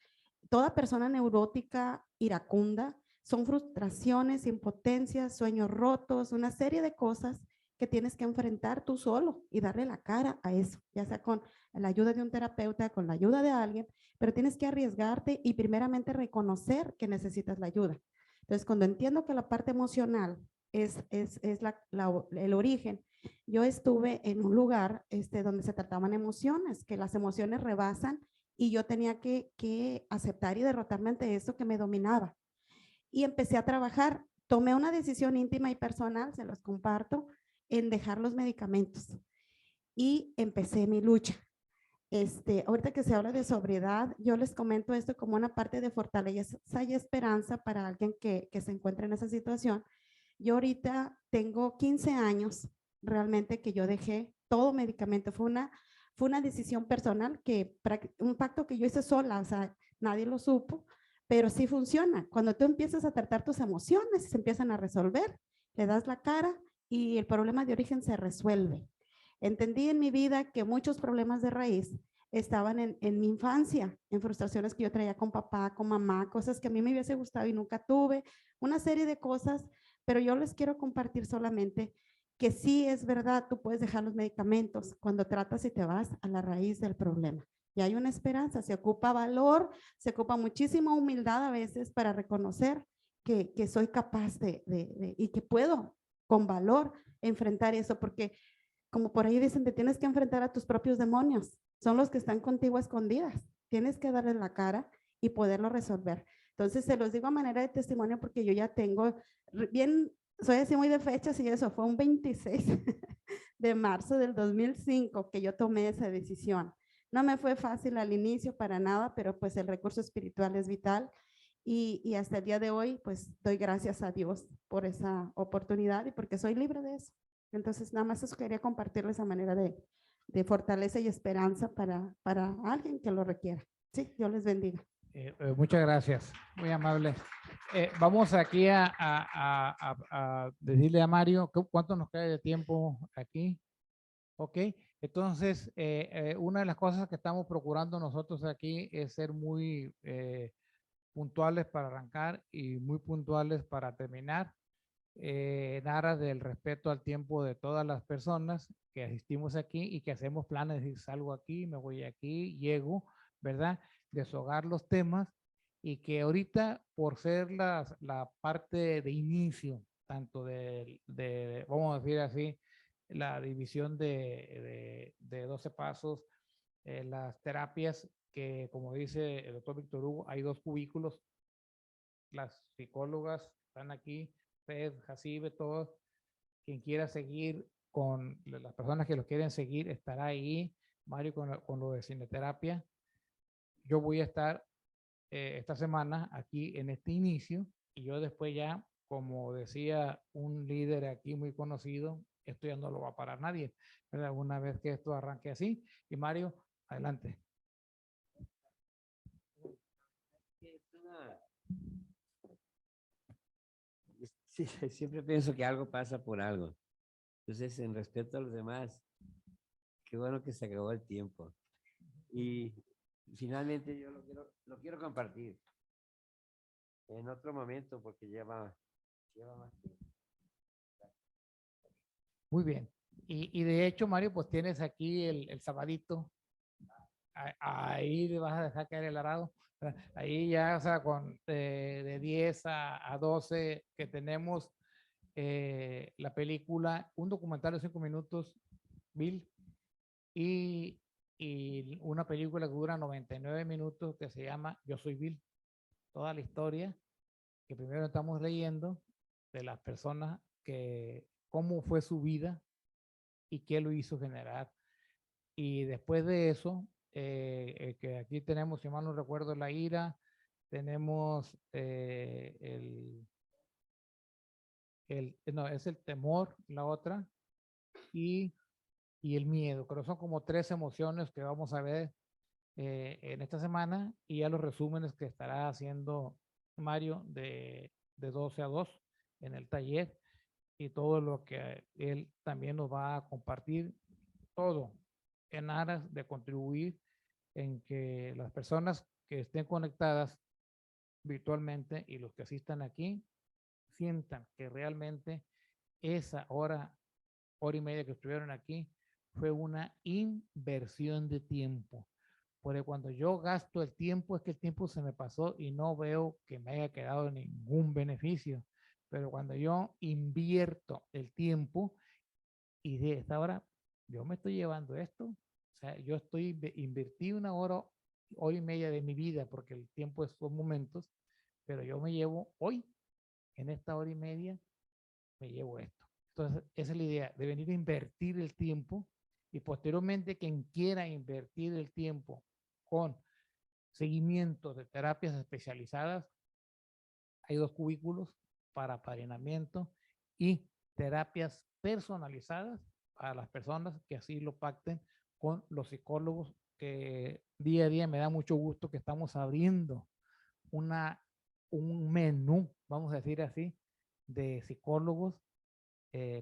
toda persona neurótica, iracunda, son frustraciones, impotencias, sueños rotos, una serie de cosas que tienes que enfrentar tú solo y darle la cara a eso, ya sea con la ayuda de un terapeuta, con la ayuda de alguien, pero tienes que arriesgarte y primeramente reconocer que necesitas la ayuda. Entonces, cuando entiendo que la parte emocional es el origen, yo estuve en un lugar donde se trataban emociones, que las emociones rebasan y yo tenía que aceptar y derrotarme ante eso que me dominaba. Y empecé a trabajar, tomé una decisión íntima y personal, se los comparto, en dejar los medicamentos y empecé mi lucha. Ahorita que se habla de sobriedad, yo les comento esto como una parte de fortaleza y esperanza para alguien que se encuentra en esa situación. Yo ahorita tengo 15 años realmente que yo dejé todo medicamento. Fue una decisión personal, un pacto que yo hice sola, o sea, nadie lo supo, pero sí funciona. Cuando tú empiezas a tratar tus emociones, se empiezan a resolver, le das la cara y el problema de origen se resuelve. Entendí en mi vida que muchos problemas de raíz estaban en mi infancia, en frustraciones que yo traía con papá, con mamá, cosas que a mí me hubiese gustado y nunca tuve, una serie de cosas, pero yo les quiero compartir solamente que sí es verdad, tú puedes dejar los medicamentos cuando tratas y te vas a la raíz del problema. Y hay una esperanza, se ocupa valor, se ocupa muchísima humildad a veces para reconocer que soy capaz y que puedo con valor enfrentar eso, porque como por ahí dicen, te tienes que enfrentar a tus propios demonios, son los que están contigo a escondidas, tienes que darles la cara y poderlo resolver. Entonces se los digo a manera de testimonio porque yo ya tengo bien, soy así muy de fechas y eso, fue un 26 de marzo del 2005 que yo tomé esa decisión. No me fue fácil al inicio para nada, pero pues el recurso espiritual es vital y hasta el día de hoy pues doy gracias a Dios por esa oportunidad y porque soy libre de eso. Entonces nada más eso quería compartirles esa manera de fortaleza y esperanza para alguien que lo requiera. Sí, Dios les bendiga. Muchas gracias, muy amable. Vamos aquí a decirle a Mario cuánto nos queda de tiempo aquí. Ok, entonces una de las cosas que estamos procurando nosotros aquí es ser muy puntuales para arrancar y muy puntuales para terminar. En aras del respeto al tiempo de todas las personas que asistimos aquí y que hacemos planes, decir, salgo aquí, me voy aquí, llego, ¿verdad? Deshogar los temas y que ahorita, por ser la parte de inicio, tanto vamos a decir así, la división de 12 pasos, las terapias que, como dice el doctor Víctor Hugo, hay 2 cubículos, las psicólogas están aquí, Fed, Jacibe, todos, quien quiera seguir con las personas que lo quieren seguir, estará ahí, Mario con lo de cineterapia. Yo voy a estar esta semana aquí en este inicio y yo después ya, como decía un líder aquí muy conocido, esto ya no lo va a parar nadie, ¿verdad? Una vez que esto arranque así. Y Mario, adelante. Sí, siempre pienso que algo pasa por algo. Entonces, en respeto a los demás, qué bueno que se acabó el tiempo. Y finalmente yo lo quiero compartir en otro momento porque lleva más tiempo. Muy bien. Y de hecho, Mario, pues tienes aquí el sabadito. Ahí vas a dejar caer el arado. Ahí ya, o sea, de 10 a 12 que tenemos la película, un documental de 5 minutos, Bill, y una película que dura 99 minutos que se llama Yo soy Bill. Toda la historia que primero estamos leyendo de las personas cómo fue su vida y qué lo hizo generar. Y después de eso, que aquí tenemos, si mal no recuerdo, la ira, tenemos no, es el temor, la otra, y el miedo. Creo que son como 3 emociones que vamos a ver en esta semana y ya los resúmenes que estará haciendo Mario de 12 a 2 en el taller y todo lo que él también nos va a compartir, todo en aras de contribuir en que las personas que estén conectadas virtualmente y los que asistan aquí sientan que realmente esa hora y media que estuvieron aquí fue una inversión de tiempo. Porque cuando yo gasto el tiempo es que el tiempo se me pasó y no veo que me haya quedado ningún beneficio. Pero cuando yo invierto el tiempo y de esta hora yo me estoy llevando esto, o sea, yo invertí una hora y media de mi vida porque el tiempo son momentos, pero yo me llevo hoy, en esta hora y media, me llevo esto. Entonces, esa es la idea, de venir a invertir el tiempo y posteriormente quien quiera invertir el tiempo con seguimiento de terapias especializadas, hay 2 cubículos para apadrinamiento y terapias personalizadas para las personas que así lo pacten con los psicólogos, que día a día me da mucho gusto que estamos abriendo un menú, vamos a decir así, de psicólogos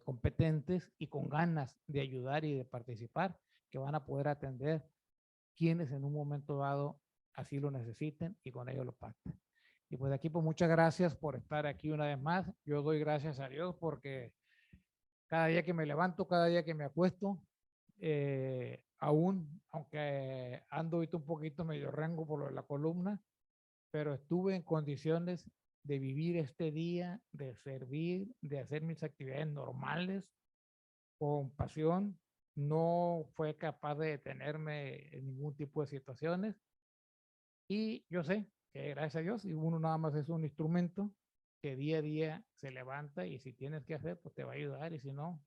competentes y con ganas de ayudar y de participar, que van a poder atender quienes en un momento dado así lo necesiten y con ello lo pacten. Y pues aquí, pues muchas gracias por estar aquí una vez más. Yo doy gracias a Dios porque cada día que me levanto, cada día que me acuesto, aún, aunque ando ahorita un poquito medio rengo por lo de la columna, pero estuve en condiciones de vivir este día, de servir, de hacer mis actividades normales, con pasión. No fue capaz de detenerme en ningún tipo de situaciones. Y yo sé que gracias a Dios, y uno nada más es un instrumento que día a día se levanta y si tienes que hacer, pues te va a ayudar y si no,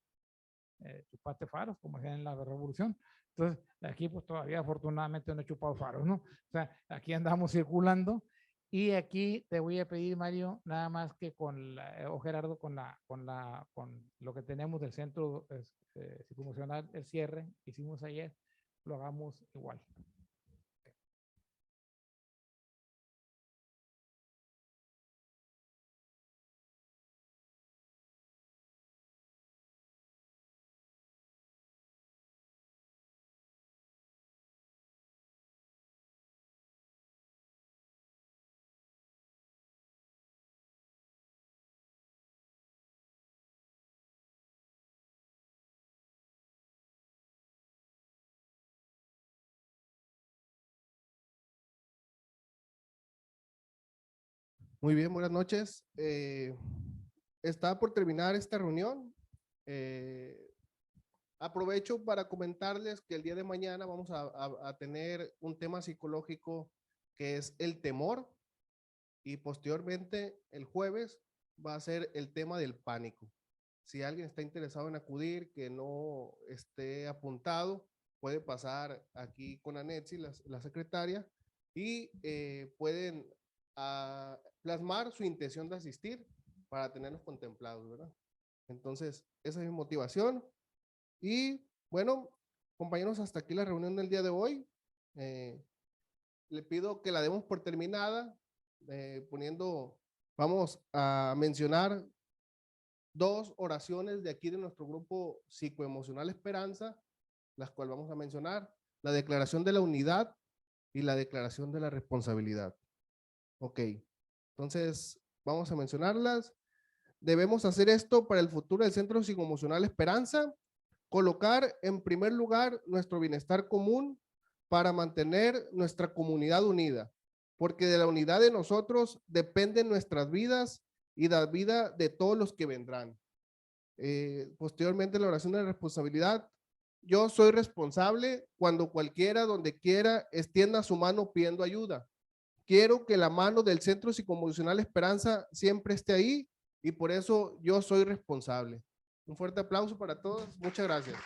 chupaste faros, como decían en la revolución. Entonces, aquí pues todavía afortunadamente no he chupado faros, ¿no? O sea, aquí andamos circulando y aquí te voy a pedir, Mario, nada más que o Gerardo, con lo que tenemos del centro psicoemocional, el cierre que hicimos ayer, lo hagamos igual. Muy bien, buenas noches. Está por terminar esta reunión. Aprovecho para comentarles que el día de mañana vamos a tener un tema psicológico que es el temor y posteriormente el jueves va a ser el tema del pánico. Si alguien está interesado en acudir, que no esté apuntado, puede pasar aquí con Anetsi, la secretaria, y pueden plasmar su intención de asistir para tenerlos contemplados, ¿verdad? Entonces, esa es mi motivación. Y bueno, compañeros, hasta aquí la reunión del día de hoy. Le pido que la demos por terminada, vamos a mencionar 2 oraciones de aquí de nuestro grupo psicoemocional Esperanza, las cuales vamos a mencionar, la declaración de la unidad y la declaración de la responsabilidad. Ok, entonces vamos a mencionarlas. Debemos hacer esto para el futuro del Centro Psicoemocional Esperanza, colocar en primer lugar nuestro bienestar común para mantener nuestra comunidad unida, porque de la unidad de nosotros dependen nuestras vidas y la vida de todos los que vendrán. Posteriormente, la oración de responsabilidad. Yo soy responsable cuando cualquiera, donde quiera, extienda su mano pidiendo ayuda. Quiero que la mano del Centro Psicoemocional Esperanza siempre esté ahí y por eso yo soy responsable. Un fuerte aplauso para todos. Muchas gracias.